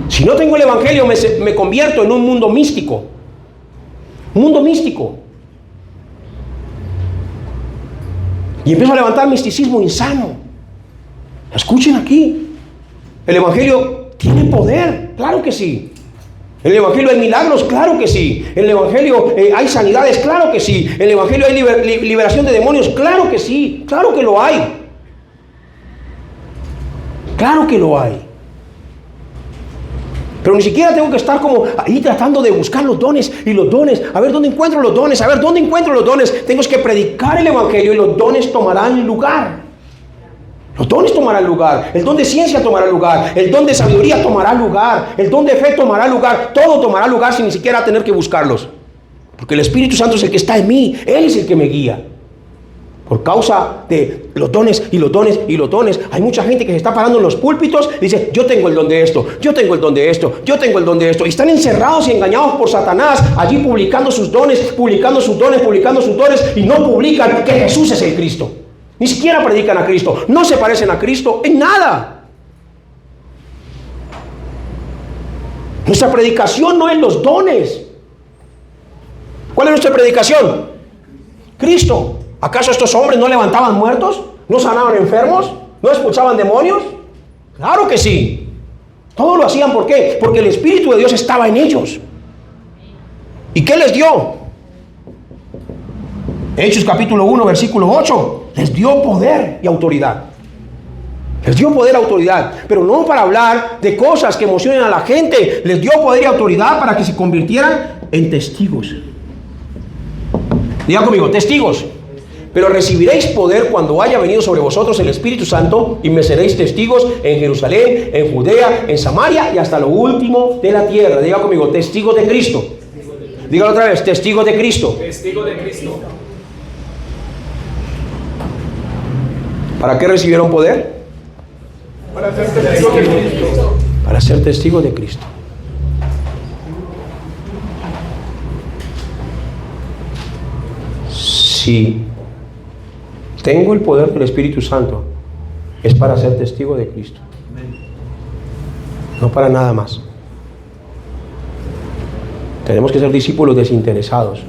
Si no tengo el Evangelio, me convierto en un mundo místico. Un mundo místico. Y empiezo a levantar misticismo insano. Escuchen aquí. El Evangelio tiene poder, claro que sí. En el Evangelio hay milagros, claro que sí. En el Evangelio hay sanidades, claro que sí. En el Evangelio hay liberación de demonios, claro que sí. Claro que lo hay. Claro que lo hay. Pero ni siquiera tengo que estar como ahí tratando de buscar los dones y los dones. A ver dónde encuentro los dones, a ver dónde encuentro los dones. Tengo que predicar el Evangelio y los dones tomarán lugar. Los dones tomarán lugar. El don de ciencia tomará lugar. El don de sabiduría tomará lugar. El don de fe tomará lugar. Todo tomará lugar sin ni siquiera tener que buscarlos. Porque el Espíritu Santo es el que está en mí. Él es el que me guía. Por causa de los dones y los dones y los dones, hay mucha gente que se está parando en los púlpitos y dice: yo tengo el don de esto, yo tengo el don de esto, yo tengo el don de esto. Y están encerrados y engañados por Satanás, allí publicando sus dones, publicando sus dones, publicando sus dones, y no publican que Jesús es el Cristo. Ni siquiera predican a Cristo, no se parecen a Cristo en nada. Nuestra predicación no es los dones. ¿Cuál es nuestra predicación? Cristo. ¿Acaso estos hombres no levantaban muertos? ¿No sanaban enfermos? ¿No expulsaban demonios? Claro que sí. Todo lo hacían, ¿por qué? Porque el Espíritu de Dios estaba en ellos. ¿Y qué les dio? Hechos capítulo 1, versículo 8. Les dio poder y autoridad. Les dio poder y autoridad, pero no para hablar de cosas que emocionen a la gente. Les dio poder y autoridad para que se convirtieran en testigos. Diga conmigo: testigos. Pero recibiréis poder cuando haya venido sobre vosotros el Espíritu Santo, y me seréis testigos en Jerusalén, en Judea, en Samaria y hasta lo último de la tierra. Diga conmigo: testigos de Cristo. Dígalo otra vez: testigos de Cristo. Testigo de Cristo. ¿Para qué recibieron poder? Para ser testigos de Cristo. Para ser testigos de Cristo. Si tengo el poder del Espíritu Santo, es para ser testigo de Cristo. No para nada más. Tenemos que ser discípulos desinteresados.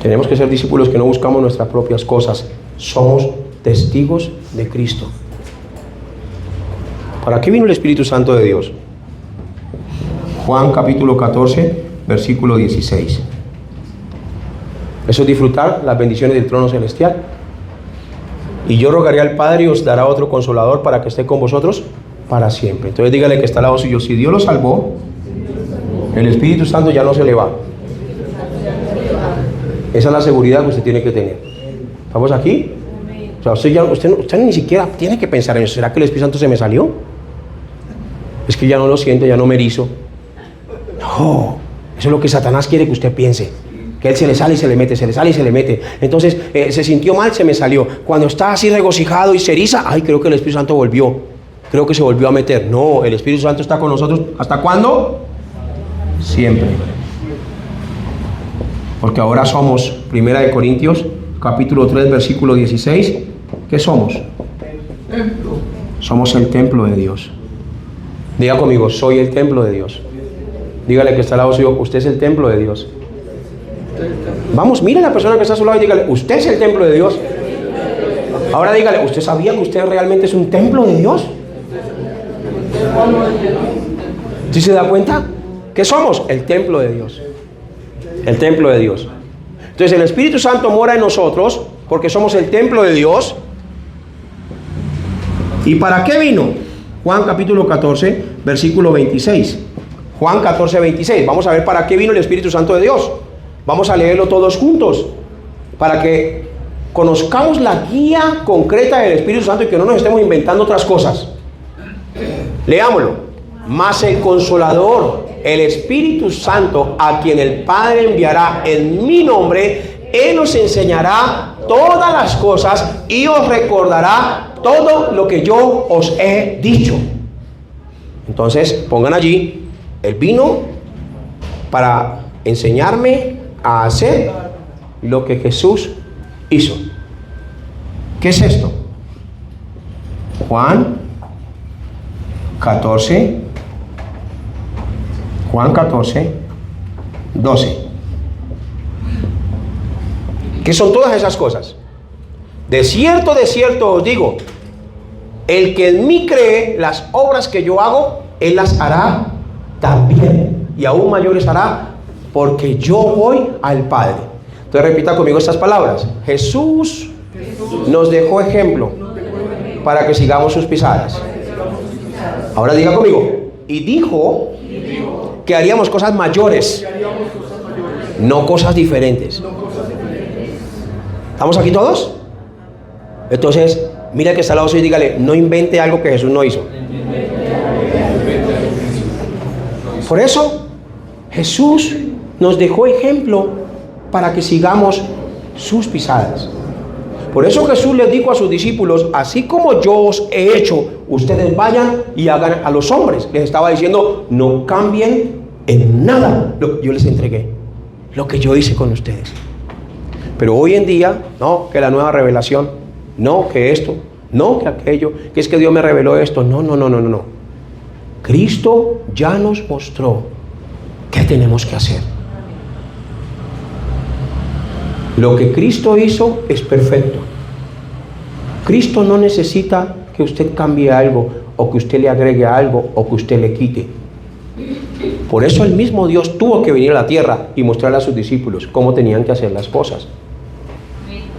Tenemos que ser discípulos que no buscamos nuestras propias cosas. Somos testigos de Cristo. ¿Para qué vino el Espíritu Santo de Dios? Juan capítulo 14, versículo 16. Eso es disfrutar las bendiciones del trono celestial. Y yo rogaré al Padre y os dará otro consolador para que esté con vosotros para siempre. Entonces dígale que está al lado suyo: si Dios lo salvó, el Espíritu Santo ya no se le va. Esa es la seguridad que usted tiene que tener. ¿Estamos aquí? O sea, usted ni siquiera tiene que pensar en eso. ¿Será que el Espíritu Santo se me salió? Es que ya no lo siento, ya no me erizo. No, eso es lo que Satanás quiere que usted piense. Que él se le sale y se le mete, se le sale y se le mete. Entonces, se sintió mal, se me salió. Cuando está así regocijado y se eriza, ay, creo que el Espíritu Santo volvió. Creo que se volvió a meter. No, el Espíritu Santo está con nosotros. ¿Hasta cuándo? siempre. Porque ahora somos, 1 Corintios, capítulo 3, versículo 16. ¿Qué somos? Somos el templo de Dios. Diga conmigo, soy el templo de Dios. Dígale que está al lado suyo, usted es el templo de Dios. Vamos, mire a la persona que está a su lado y dígale, usted es el templo de Dios. Ahora dígale, ¿usted sabía que usted realmente es un templo de Dios? ¿Sí se da cuenta? ¿Qué somos? El templo de Dios. El templo de Dios. Entonces el Espíritu Santo mora en nosotros porque somos el templo de Dios. ¿Y para qué vino? Juan capítulo 14, versículo 26. Juan 14, 26. Vamos a ver para qué vino el Espíritu Santo de Dios. Vamos a leerlo todos juntos para que conozcamos la guía concreta del Espíritu Santo y que no nos estemos inventando otras cosas. Leámoslo. Mas el Consolador, el Espíritu Santo, a quien el Padre enviará en mi nombre, Él os enseñará todas las cosas y os recordará todo lo que yo os he dicho. Entonces, pongan allí, Él vino para enseñarme a hacer lo que Jesús hizo. ¿Qué es esto? Juan 14, 12. ¿Qué son todas esas cosas? De cierto os digo, el que en mí cree, las obras que yo hago, él las hará también, y aún mayores hará, porque yo voy al Padre. Entonces repita conmigo estas palabras. Jesús nos dejó ejemplo para que sigamos sus pisadas. Ahora diga conmigo. Y dijo que haríamos cosas mayores, no cosas diferentes. ¿Estamos aquí todos? Entonces, mira que está al lado suyo y dígale, no invente algo que Jesús no hizo. Por eso, Jesús nos dejó ejemplo para que sigamos sus pisadas. Por eso Jesús les dijo a sus discípulos, así como yo os he hecho, ustedes vayan y hagan a los hombres. Les estaba diciendo, no cambien en nada lo que yo les entregué, lo que yo hice con ustedes. Pero hoy en día, no, que la nueva revelación, no, que esto, no, que aquello, que es que Dios me reveló esto. No. Cristo ya nos mostró qué tenemos que hacer. Lo que Cristo hizo es perfecto. Cristo no necesita que usted cambie algo, o que usted le agregue algo, o que usted le quite. Por eso el mismo Dios tuvo que venir a la tierra y mostrarle a sus discípulos cómo tenían que hacer las cosas.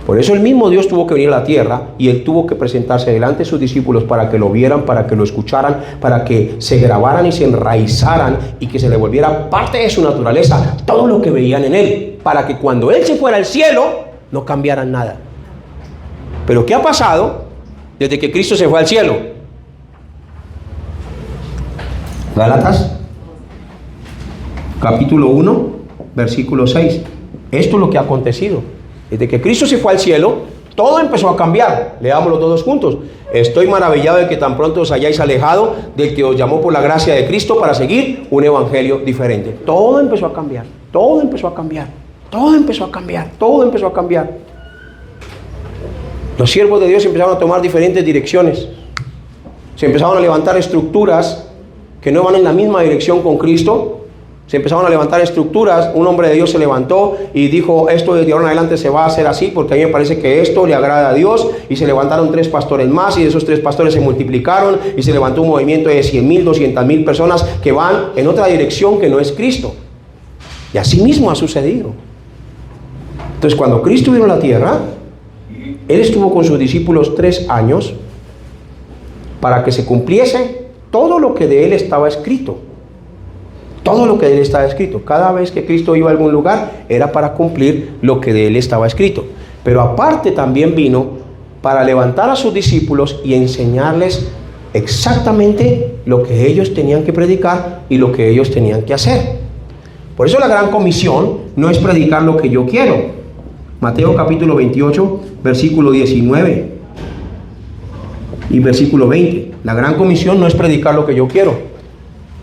Por eso el mismo Dios tuvo que venir a la tierra y Él tuvo que presentarse delante de sus discípulos para que lo vieran, para que lo escucharan, para que se grabaran y se enraizaran y que se le volviera parte de su naturaleza todo lo que veían en Él, para que cuando Él se fuera al cielo no cambiaran nada. Pero ¿qué ha pasado desde que Cristo se fue al cielo? Gálatas capítulo 1 versículo 6. Esto es lo que ha acontecido. Desde que Cristo se fue al cielo, todo empezó a cambiar. Leámoslo todos juntos. Estoy maravillado de que tan pronto os hayáis alejado del que os llamó por la gracia de Cristo para seguir un evangelio diferente. Todo empezó a cambiar. Todo empezó a cambiar. Todo empezó a cambiar. Todo empezó a cambiar. Los siervos de Dios empezaron a tomar diferentes direcciones. Se empezaron a levantar estructuras que no van en la misma dirección con Cristo. Se empezaron a levantar estructuras. Un hombre de Dios se levantó y dijo, esto desde ahora en adelante se va a hacer así porque a mí me parece que esto le agrada a Dios. Y se levantaron 3 pastores más y esos 3 pastores se multiplicaron y se levantó un movimiento de 100,000, 200,000 personas que van en otra dirección que no es Cristo. Y así mismo ha sucedido. Entonces cuando Cristo vino a la tierra, Él estuvo con sus discípulos 3 años para que se cumpliese todo lo que de Él estaba escrito. Todo lo que de Él estaba escrito. Cada vez que Cristo iba a algún lugar era para cumplir lo que de Él estaba escrito. Pero aparte también vino para levantar a sus discípulos y enseñarles exactamente lo que ellos tenían que predicar y lo que ellos tenían que hacer. Por eso la gran comisión no es predicar lo que yo quiero. Mateo capítulo 28, versículo 19 y versículo 20. La gran comisión no es predicar lo que yo quiero.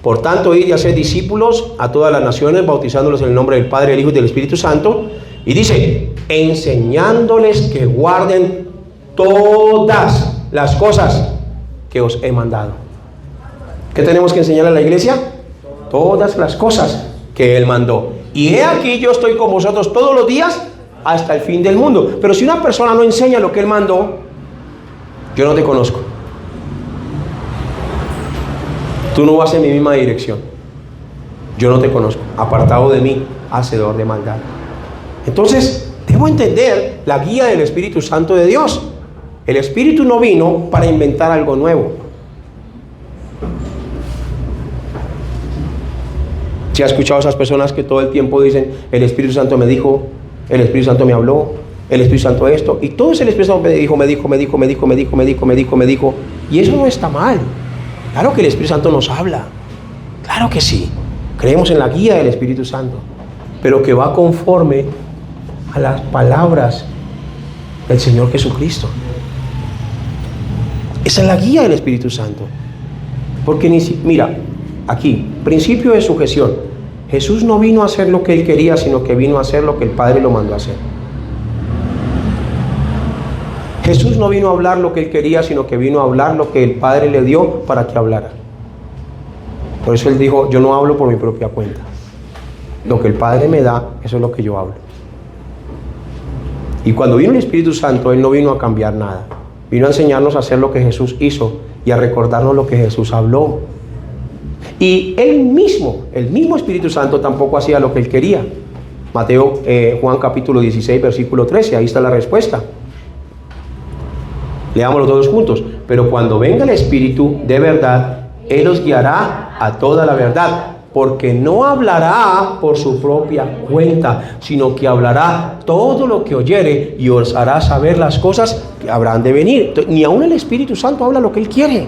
Por tanto, id y haced discípulos a todas las naciones, bautizándolos en el nombre del Padre, del Hijo y del Espíritu Santo. Y dice, enseñándoles que guarden todas las cosas que os he mandado. ¿Qué tenemos que enseñar a la iglesia? Todas las cosas que Él mandó. Y he aquí, yo estoy con vosotros todos los días hasta el fin del mundo. Pero si una persona no enseña lo que Él mandó, yo no te conozco. Tú no vas en mi misma dirección. Yo no te conozco. Apartado de mí, hacedor de maldad. Entonces, debo entender la guía del Espíritu Santo de Dios. El Espíritu no vino para inventar algo nuevo. ¿Se ha escuchado a esas personas que todo el tiempo dicen, el Espíritu Santo me dijo, el Espíritu Santo me habló, el Espíritu Santo esto? Y todo es el Espíritu Santo me dijo. Y eso no está mal. Claro que el Espíritu Santo nos habla. Claro que sí. Creemos en la guía del Espíritu Santo. Pero que va conforme a las palabras del Señor Jesucristo. Esa es la guía del Espíritu Santo. Porque mira, aquí, principio de sujeción. Jesús no vino a hacer lo que Él quería, sino que vino a hacer lo que el Padre lo mandó a hacer. Jesús no vino a hablar lo que Él quería, sino que vino a hablar lo que el Padre le dio para que hablara. Por eso Él dijo, yo no hablo por mi propia cuenta. Lo que el Padre me da, eso es lo que yo hablo. Y cuando vino el Espíritu Santo, Él no vino a cambiar nada. Vino a enseñarnos a hacer lo que Jesús hizo y a recordarnos lo que Jesús habló. Y Él mismo, el mismo Espíritu Santo, tampoco hacía lo que Él quería. Juan capítulo 16, versículo 13, ahí está la respuesta. Leámoslo todos juntos. Pero cuando venga el Espíritu de verdad, Él os guiará a toda la verdad, porque no hablará por su propia cuenta, sino que hablará todo lo que oyere y os hará saber las cosas que habrán de venir. Ni aún el Espíritu Santo habla lo que Él quiere.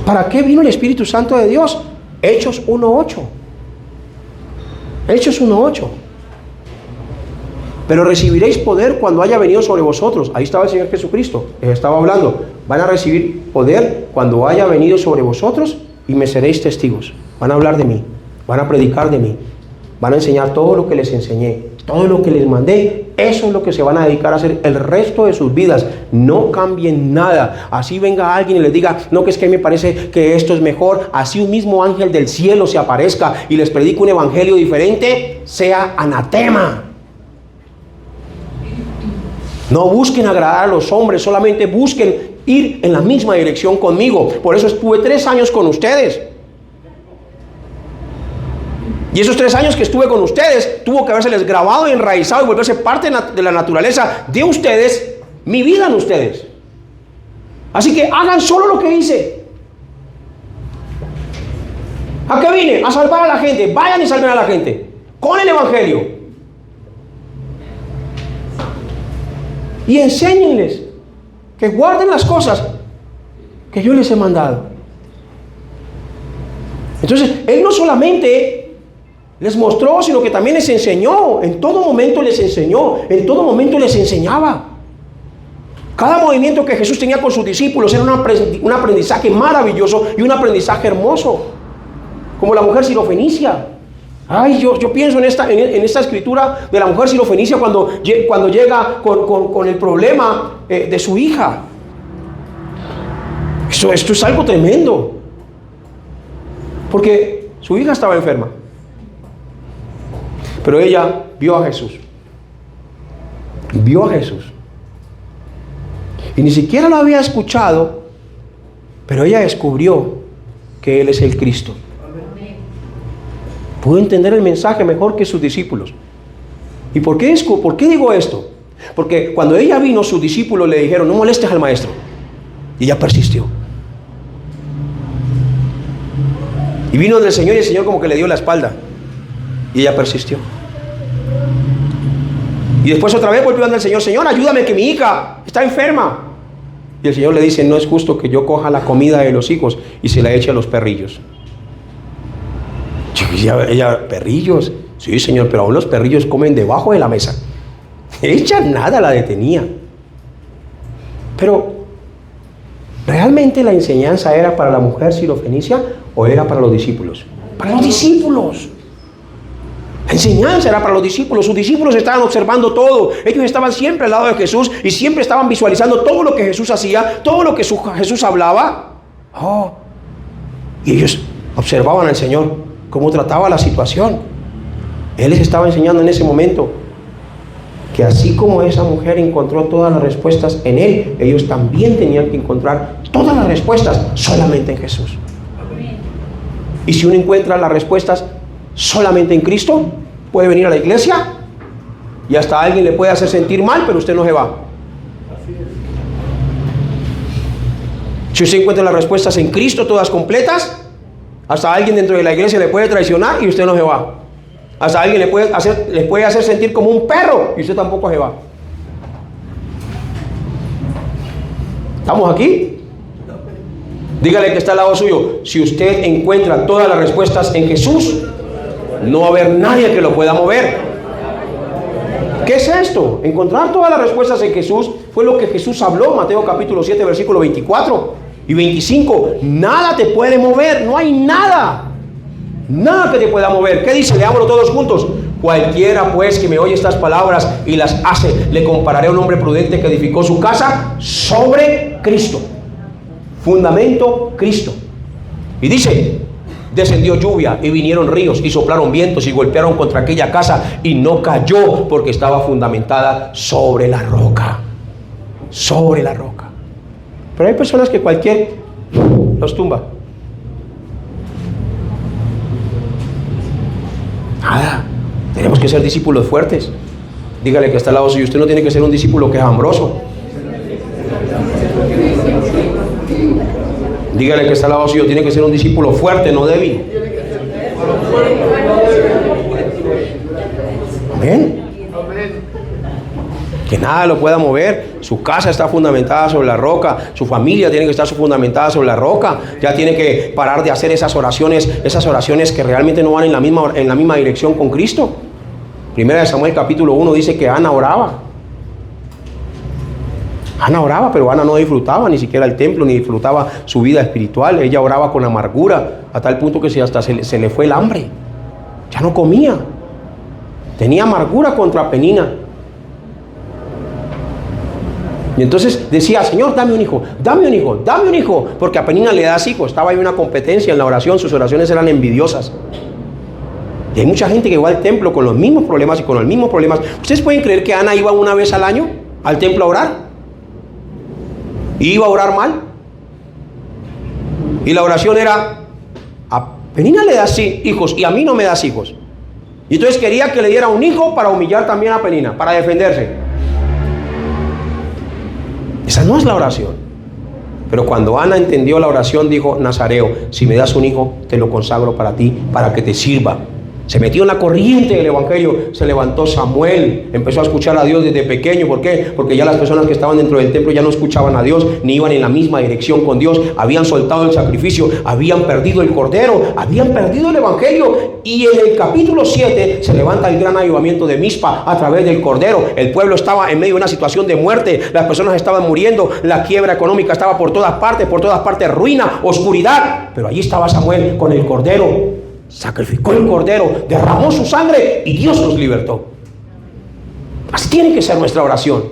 ¿Para qué vino el Espíritu Santo de Dios? Hechos 1:8. Hechos 1:8. Pero recibiréis poder cuando haya venido sobre vosotros. Ahí estaba el Señor Jesucristo, les estaba hablando. Van a recibir poder cuando haya venido sobre vosotros y me seréis testigos. Van a hablar de mí, van a predicar de mí, van a enseñar todo lo que les enseñé, todo lo que les mandé. Eso es lo que se van a dedicar a hacer el resto de sus vidas. No cambien nada. Así venga alguien y les diga, no, que es que me parece que esto es mejor. Así un mismo ángel del cielo se aparezca y les predica un evangelio diferente, sea anatema. No busquen agradar a los hombres, solamente busquen ir en la misma dirección conmigo. Por eso estuve 3 años con ustedes. Y esos 3 años que estuve con ustedes, tuvo que habérseles grabado y enraizado y volverse parte de la naturaleza de ustedes, mi vida en ustedes. Así que hagan solo lo que hice. ¿A qué vine? A salvar a la gente. Vayan y salven a la gente con el evangelio. Y enséñenles que guarden las cosas que yo les he mandado. Entonces, Él no solamente les mostró, sino que también les enseñó. En todo momento les enseñó, en todo momento les enseñaba. Cada movimiento que Jesús tenía con sus discípulos era un aprendizaje maravilloso y un aprendizaje hermoso. Como la mujer sirofenicia. Ay, yo pienso en esta escritura de la mujer sirofenicia cuando llega con el problema de su hija. Esto es algo tremendo. Porque su hija estaba enferma. Pero ella vio a Jesús. Vio a Jesús. Y ni siquiera lo había escuchado, pero ella descubrió que Él es el Cristo. Pudo entender el mensaje mejor que sus discípulos. ¿Y por qué digo esto? Porque cuando ella vino, sus discípulos le dijeron, no molestes al maestro. Y ella persistió. Y vino del Señor y el Señor como que le dio la espalda. Y ella persistió. Y después otra vez volvió al Señor, Señor, ayúdame que mi hija está enferma. Y el Señor le dice, no es justo que yo coja la comida de los hijos y se la eche a los perrillos. Ella, perrillos. Sí, Señor, pero aún los perrillos comen debajo de la mesa. Ella nada la detenía. Pero realmente ¿realmente la enseñanza era para la mujer sirofenicia o era para los discípulos? Para los discípulos. La enseñanza era para los discípulos. Sus discípulos estaban observando todo. Ellos estaban siempre al lado de Jesús y siempre estaban visualizando todo lo que Jesús hacía, todo lo que Jesús hablaba. Y ellos observaban al Señor cómo trataba la situación. Él les estaba enseñando en ese momento que así como esa mujer encontró todas las respuestas en Él, ellos también tenían que encontrar todas las respuestas solamente en Jesús. Y si uno encuentra las respuestas solamente en Cristo, puede venir a la iglesia y hasta alguien le puede hacer sentir mal, pero usted no se va. Si usted encuentra las respuestas en Cristo todas completas, hasta alguien dentro de la iglesia le puede traicionar y usted no se va. Hasta alguien le puede hacer sentir como un perro y usted tampoco se va. ¿Estamos aquí? Dígale que está al lado suyo: si usted encuentra todas las respuestas en Jesús, no va a haber nadie que lo pueda mover. ¿Qué es esto? Encontrar todas las respuestas en Jesús fue lo que Jesús habló, Mateo capítulo 7, versículo 24 y 25. Nada te puede mover, no hay nada. Nada que te pueda mover. ¿Qué dice? Leámoslo todos juntos. Cualquiera pues que me oye estas palabras y las hace, le compararé a un hombre prudente que edificó su casa sobre Cristo. Fundamento, Cristo. Y dice: descendió lluvia y vinieron ríos y soplaron vientos y golpearon contra aquella casa y no cayó porque estaba fundamentada sobre la roca. Sobre la roca. Pero hay personas que cualquier los tumba. Nada. Tenemos que ser discípulos fuertes. Dígale que está al lado suyo: usted no tiene que ser un discípulo quejambroso. Dígale que está al lado suyo: tiene que ser un discípulo fuerte, no débil. Amén. Que nada lo pueda mover. Su casa está fundamentada sobre la roca. Su familia tiene que estar fundamentada sobre la roca. Ya tiene que parar de hacer esas oraciones que realmente no van en la misma dirección con Cristo. Primera de Samuel capítulo 1 dice que Ana oraba. Ana oraba, pero Ana no disfrutaba ni siquiera el templo, ni disfrutaba su vida espiritual. Ella oraba con amargura, a tal punto que hasta se le fue el hambre. Ya no comía. Tenía amargura contra Penina. Y entonces decía: Señor, dame un hijo, dame un hijo, dame un hijo. Porque a Penina le das hijos. Estaba ahí una competencia en la oración. Sus oraciones eran envidiosas. Y hay mucha gente que va al templo con los mismos problemas y con los mismos problemas. ¿Ustedes pueden creer que Ana iba una vez al año al templo a orar? ¿Y iba a orar mal? Y la oración era: a Penina le das hijos y a mí no me das hijos. Y entonces quería que le diera un hijo para humillar también a Penina, para defenderse. Esa no es la oración. Pero cuando Ana entendió la oración, dijo: Nazareo, si me das un hijo, te lo consagro para ti, para que te sirva. Se metió en la corriente del evangelio. Se levantó Samuel, empezó a escuchar a Dios desde pequeño. ¿Por qué? Porque ya las personas que estaban dentro del templo ya no escuchaban a Dios, ni iban en la misma dirección con Dios. Habían soltado el sacrificio, habían perdido el cordero, habían perdido el evangelio. Y en el capítulo 7 se levanta el gran avivamiento de Mizpa a través del cordero. El pueblo estaba en medio de una situación de muerte. Las personas estaban muriendo. La quiebra económica estaba por todas partes ruina, oscuridad. Pero allí estaba Samuel con el cordero. Sacrificó el cordero, derramó su sangre y Dios nos libertó. Así tiene que ser nuestra oración.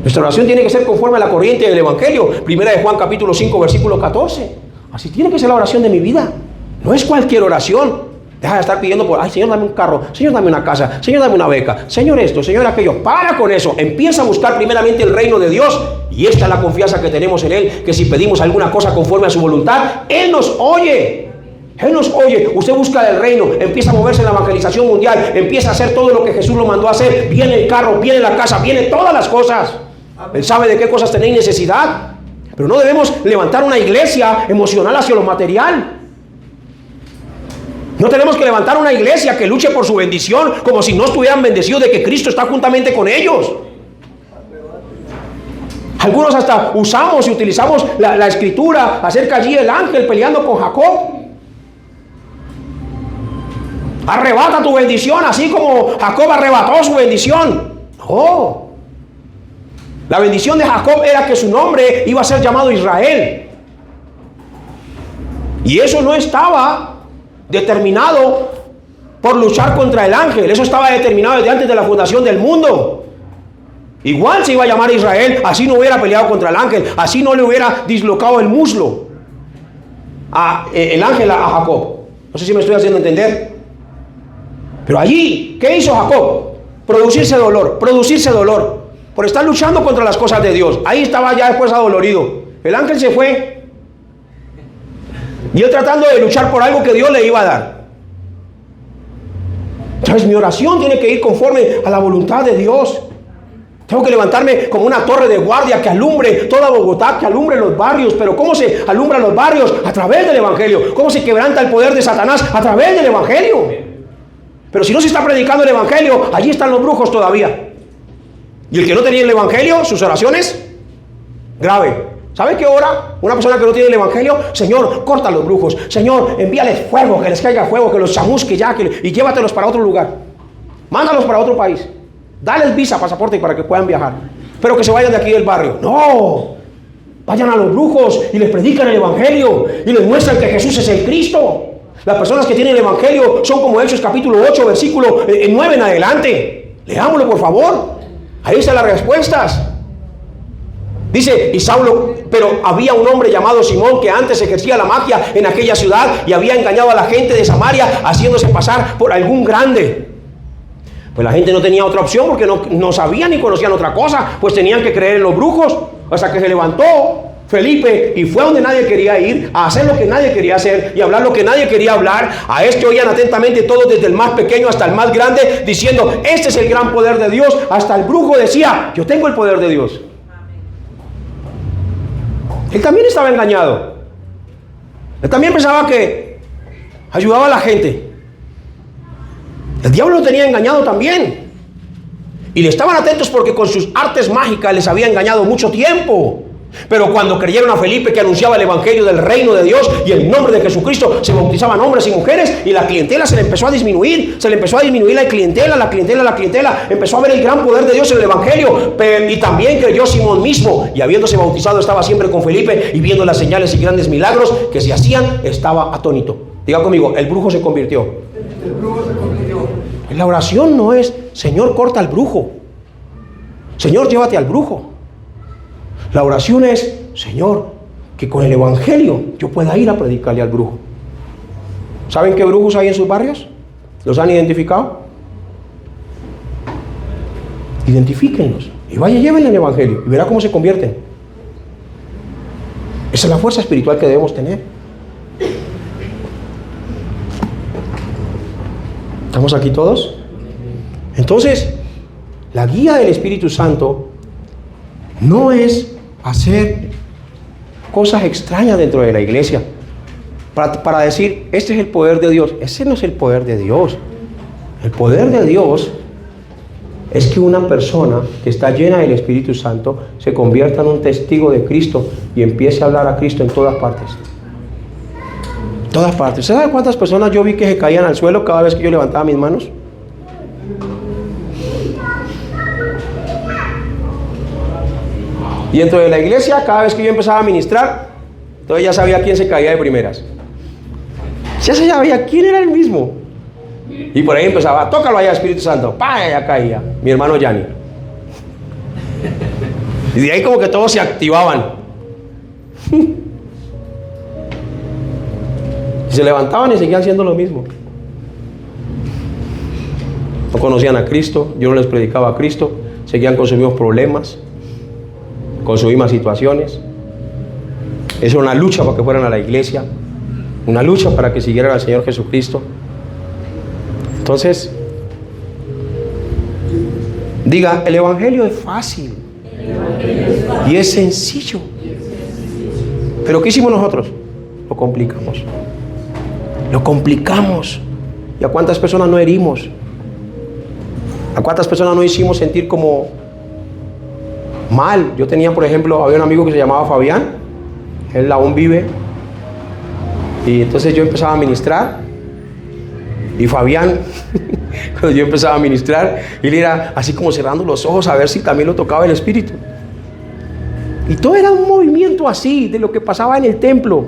Nuestra oración tiene que ser conforme a la corriente del evangelio. Primera de Juan capítulo 5 versículo 14. Así tiene que ser la oración de mi vida. No es cualquier oración. Deja de estar pidiendo ay, Señor, dame un carro, Señor, dame una casa, Señor, dame una beca, Señor, esto, Señor, aquello. Para con eso. Empieza a buscar primeramente el reino de Dios. Y esta es la confianza que tenemos en Él, que si pedimos alguna cosa conforme a su voluntad, Él nos oye. Él nos oye. Usted busca el reino, empieza a moverse en la evangelización mundial, empieza a hacer todo lo que Jesús lo mandó a hacer. Viene el carro, viene la casa, viene todas las cosas. Él sabe de qué cosas tenéis necesidad. Pero no debemos levantar una iglesia emocional hacia lo material. No tenemos que levantar una iglesia que luche por su bendición como si no estuvieran bendecidos de que Cristo está juntamente con ellos. Algunos hasta usamos y utilizamos la escritura acerca allí del ángel peleando con Jacob. Arrebata tu bendición así como Jacob arrebató su bendición. No. La bendición de Jacob era que su nombre iba a ser llamado Israel. Y eso no estaba determinado por luchar contra el ángel. Eso estaba determinado desde antes de la fundación del mundo. Igual se iba a llamar Israel, así no hubiera peleado contra el ángel, así no le hubiera dislocado el muslo el ángel a Jacob. No sé si me estoy haciendo entender. Pero allí, ¿qué hizo Jacob? Producirse dolor por estar luchando contra las cosas de Dios. Ahí estaba ya después adolorido. El ángel se fue y él tratando de luchar por algo que Dios le iba a dar. Entonces mi oración tiene que ir conforme a la voluntad de Dios. Tengo que levantarme como una torre de guardia que alumbre toda Bogotá, que alumbre los barrios. Pero ¿cómo se alumbran los barrios? A través del Evangelio. ¿Cómo se quebranta el poder de Satanás? A través del Evangelio. Pero si no se está predicando el Evangelio, allí están los brujos todavía. Y el que no tenía el Evangelio, sus oraciones, grave. ¿Sabe qué ora? Una persona que no tiene el Evangelio: Señor, corta a los brujos. Señor, envíales fuego, que les caiga fuego, que los chamusque ya, y llévatelos para otro lugar. Mándalos para otro país. Dales visa, pasaporte para que puedan viajar. Pero que se vayan de aquí del barrio. No. Vayan a los brujos y les predican el Evangelio y les muestran que Jesús es el Cristo. Las personas que tienen el Evangelio son como Hechos capítulo 8, versículo 9 en adelante. Leámoslo, por favor. Ahí están las respuestas. Dice, y Saulo, pero había un hombre llamado Simón que antes ejercía la magia en aquella ciudad y había engañado a la gente de Samaria haciéndose pasar por algún grande. Pues la gente no tenía otra opción porque no sabían ni conocían otra cosa, pues tenían que creer en los brujos. Hasta que se levantó Felipe y fue donde nadie quería ir, a hacer lo que nadie quería hacer y hablar lo que nadie quería hablar. A este oían atentamente todos, desde el más pequeño hasta el más grande, diciendo: este es el gran poder de Dios. Hasta el brujo decía: yo tengo el poder de Dios. Él también estaba engañado. Él también pensaba que ayudaba a la gente. El diablo lo tenía engañado también. Y le estaban atentos porque con sus artes mágicas les había engañado mucho tiempo. Pero cuando creyeron a Felipe, que anunciaba el evangelio del reino de Dios y el nombre de Jesucristo, se bautizaban hombres y mujeres, y la clientela se le empezó a disminuir. Se le empezó a disminuir la clientela. Empezó a ver el gran poder de Dios en el evangelio. Y también creyó Simón mismo, y habiéndose bautizado estaba siempre con Felipe, y viendo las señales y grandes milagros que se hacían, estaba atónito. Diga conmigo: el brujo se convirtió. El brujo se convirtió. La oración no es: Señor, corta al brujo. Señor, llévate al brujo. La oración es: Señor, que con el evangelio yo pueda ir a predicarle al brujo. ¿Saben qué brujos hay en sus barrios? ¿Los han identificado? Identifíquenlos y vaya, llévenle el evangelio y verá cómo se convierten. Esa es la fuerza espiritual que debemos tener. ¿Estamos aquí todos? Entonces, la guía del Espíritu Santo no es hacer cosas extrañas dentro de la iglesia para decir: este es el poder de Dios. Ese no es el poder de Dios. El poder de Dios es que una persona que está llena del Espíritu Santo se convierta en un testigo de Cristo y empiece a hablar a Cristo en todas partes. Todas partes. ¿Usted sabe cuántas personas yo vi que se caían al suelo cada vez que yo levantaba mis manos? Y dentro de la iglesia, cada vez que yo empezaba a ministrar, entonces ya sabía quién se caía de primeras. Ya se sabía quién era el mismo. Y por ahí empezaba: tócalo allá, Espíritu Santo. ¡Pah! Ya caía mi hermano Yanni. Y de ahí como que todos se activaban. Se levantaban y seguían haciendo lo mismo. No conocían a Cristo, yo no les predicaba a Cristo, seguían con sus mismos problemas, con sus mismas situaciones. Es una lucha para que fueran a la iglesia, una lucha para que siguieran al Señor Jesucristo. Entonces, diga: el evangelio es fácil y es sencillo. Pero ¿qué hicimos nosotros? Lo complicamos. Lo complicamos. ¿Y a cuántas personas no herimos? ¿A cuántas personas no hicimos sentir como mal? Yo tenía, por ejemplo, había un amigo que se llamaba Fabián. Él aún vive. Y entonces yo empezaba a ministrar. Y Fabián, cuando yo empezaba a ministrar, él era así como cerrando los ojos a ver si también lo tocaba el Espíritu. Y todo era un movimiento así de lo que pasaba en el templo.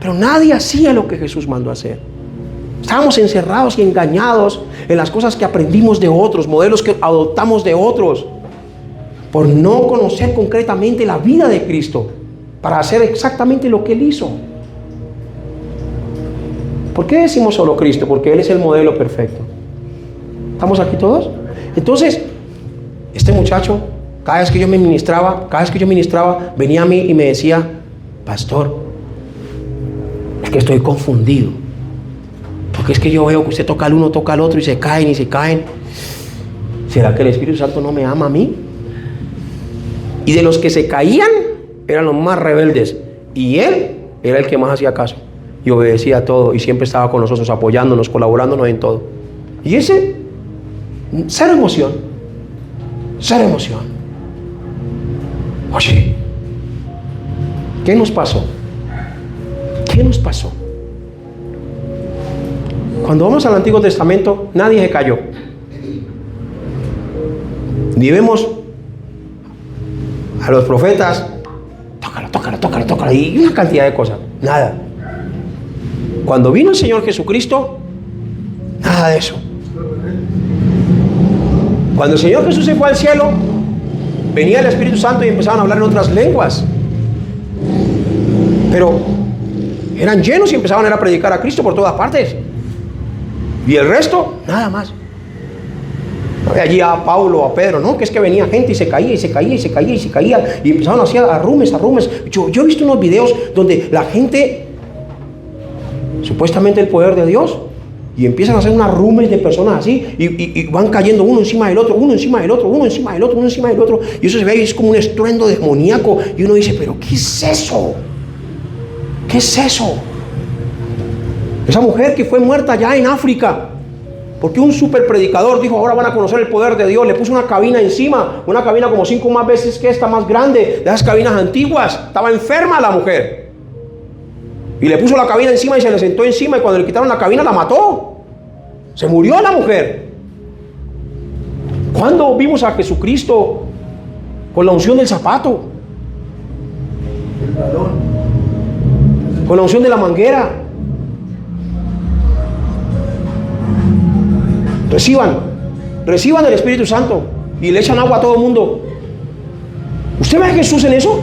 Pero nadie hacía lo que Jesús mandó a hacer. Estábamos encerrados y engañados en las cosas que aprendimos de otros, modelos que adoptamos de otros, por no conocer concretamente la vida de Cristo, para hacer exactamente lo que Él hizo. ¿Por qué decimos solo Cristo? Porque Él es el modelo perfecto. ¿Estamos aquí todos? Entonces, este muchacho, cada vez que yo ministraba, venía a mí y me decía: pastor, es que estoy confundido, porque es que yo veo que usted toca al uno, toca al otro y se caen y se caen. ¿Será que el Espíritu Santo no me ama a mí? Y de los que se caían, eran los más rebeldes, y él era el que más hacía caso y obedecía a todo, y siempre estaba con nosotros, apoyándonos, colaborándonos en todo. Y ese, cero emoción. Oye, ¿qué nos pasó? Cuando vamos al Antiguo Testamento, nadie se cayó. Ni vemos a los profetas, tócalo, y una cantidad de cosas. Nada. Cuando vino el Señor Jesucristo, nada de eso. Cuando el Señor Jesús se fue al cielo, venía el Espíritu Santo y empezaban a hablar en otras lenguas. Pero eran llenos y empezaban a predicar a Cristo por todas partes. Y el resto, nada más. No había allí a Pablo, a Pedro, no, que es que venía gente y se caía, y empezaban a hacer arrumes. Yo he visto unos videos donde la gente, supuestamente el poder de Dios, y empiezan a hacer unas arrumes de personas así, y van cayendo uno encima del otro, y eso se ve y es como un estruendo demoníaco, y uno dice: pero ¿qué es eso? Esa mujer que fue muerta allá en África, porque un super predicador dijo: ahora van a conocer el poder de Dios. Le puso una cabina encima, una cabina como 5 más veces que esta, más grande, de esas cabinas antiguas. Estaba enferma la mujer, y le puso la cabina encima y se le sentó encima, y cuando le quitaron la cabina la mató. Se murió la mujer. ¿Cuándo vimos a Jesucristo con la unción del zapato? El balón. Con la unción de la manguera. Reciban el Espíritu Santo y le echan agua a todo el mundo. ¿Usted ve a Jesús en eso?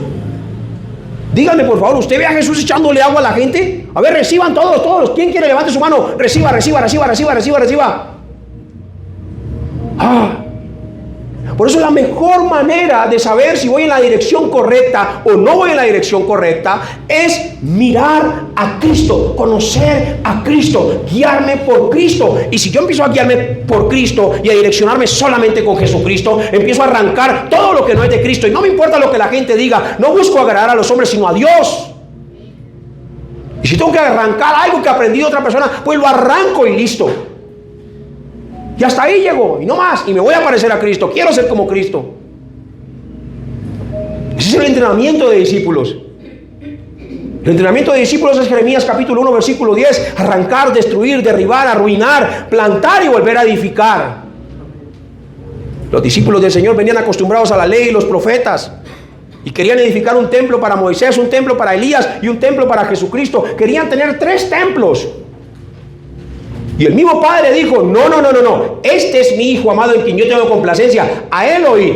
Díganme por favor, ¿usted ve a Jesús echándole agua a la gente? A ver, reciban todos. ¿Quién quiere? Levante su mano. Reciba. Por eso la mejor manera de saber si voy en la dirección correcta o no voy en la dirección correcta es mirar a Cristo, conocer a Cristo, guiarme por Cristo. Y si yo empiezo a guiarme por Cristo y a direccionarme solamente con Jesucristo, empiezo a arrancar todo lo que no es de Cristo. Y no me importa lo que la gente diga, no busco agradar a los hombres sino a Dios. Y si tengo que arrancar algo que aprendí de otra persona, pues lo arranco y listo. Y hasta ahí llegó, y no más, y me voy a parecer a Cristo, quiero ser como Cristo. Ese es el entrenamiento de discípulos. El entrenamiento de discípulos es Jeremías capítulo 1 versículo 10: arrancar, destruir, derribar, arruinar, plantar y volver a edificar. Los discípulos del Señor venían acostumbrados a la ley y los profetas, y querían edificar un templo para Moisés, un templo para Elías y un templo para Jesucristo. Querían tener 3 templos. Y el mismo Padre dijo: no, este es mi Hijo amado en quien yo tengo complacencia, a Él oíd.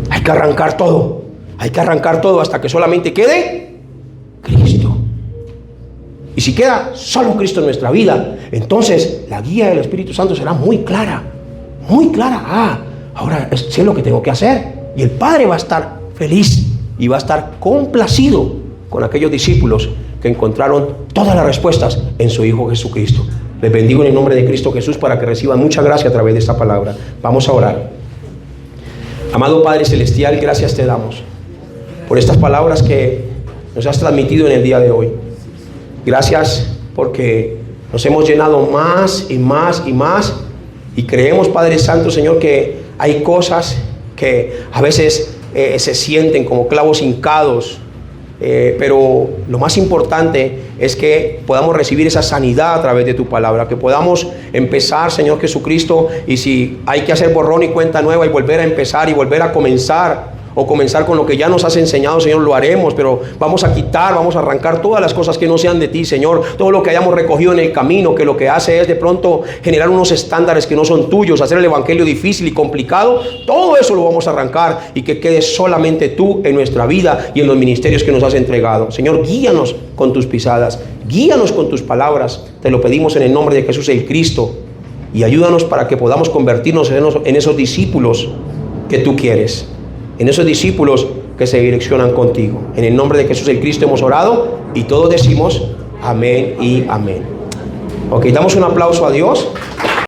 Hay que arrancar todo hasta que solamente quede Cristo. Y si queda solo Cristo en nuestra vida, entonces la guía del Espíritu Santo será muy clara. Ahora sé lo que tengo que hacer, y el Padre va a estar feliz y va a estar complacido con aquellos discípulos que encontraron todas las respuestas en su Hijo Jesucristo. Les bendigo en el nombre de Cristo Jesús para que reciban mucha gracia a través de esta palabra. Vamos a orar. Amado Padre Celestial, gracias te damos por estas palabras que nos has transmitido en el día de hoy. Gracias porque nos hemos llenado más y más, y creemos, Padre Santo, Señor, que hay cosas que a veces se sienten como clavos hincados. Pero lo más importante es que podamos recibir esa sanidad a través de tu palabra, que podamos empezar, Señor Jesucristo, y si hay que hacer borrón y cuenta nueva y volver a empezar y volver a comenzar, o comenzar con lo que ya nos has enseñado, Señor, lo haremos, pero vamos a quitar, vamos a arrancar todas las cosas que no sean de ti, Señor, todo lo que hayamos recogido en el camino, que lo que hace es de pronto generar unos estándares que no son tuyos, hacer el evangelio difícil y complicado, todo eso lo vamos a arrancar y que quede solamente tú en nuestra vida y en los ministerios que nos has entregado. Señor, guíanos con tus pisadas, guíanos con tus palabras, te lo pedimos en el nombre de Jesús el Cristo, y ayúdanos para que podamos convertirnos en esos discípulos que tú quieres, en esos discípulos que se direccionan contigo. En el nombre de Jesús el Cristo hemos orado y todos decimos amén y amén. Ok, damos un aplauso a Dios.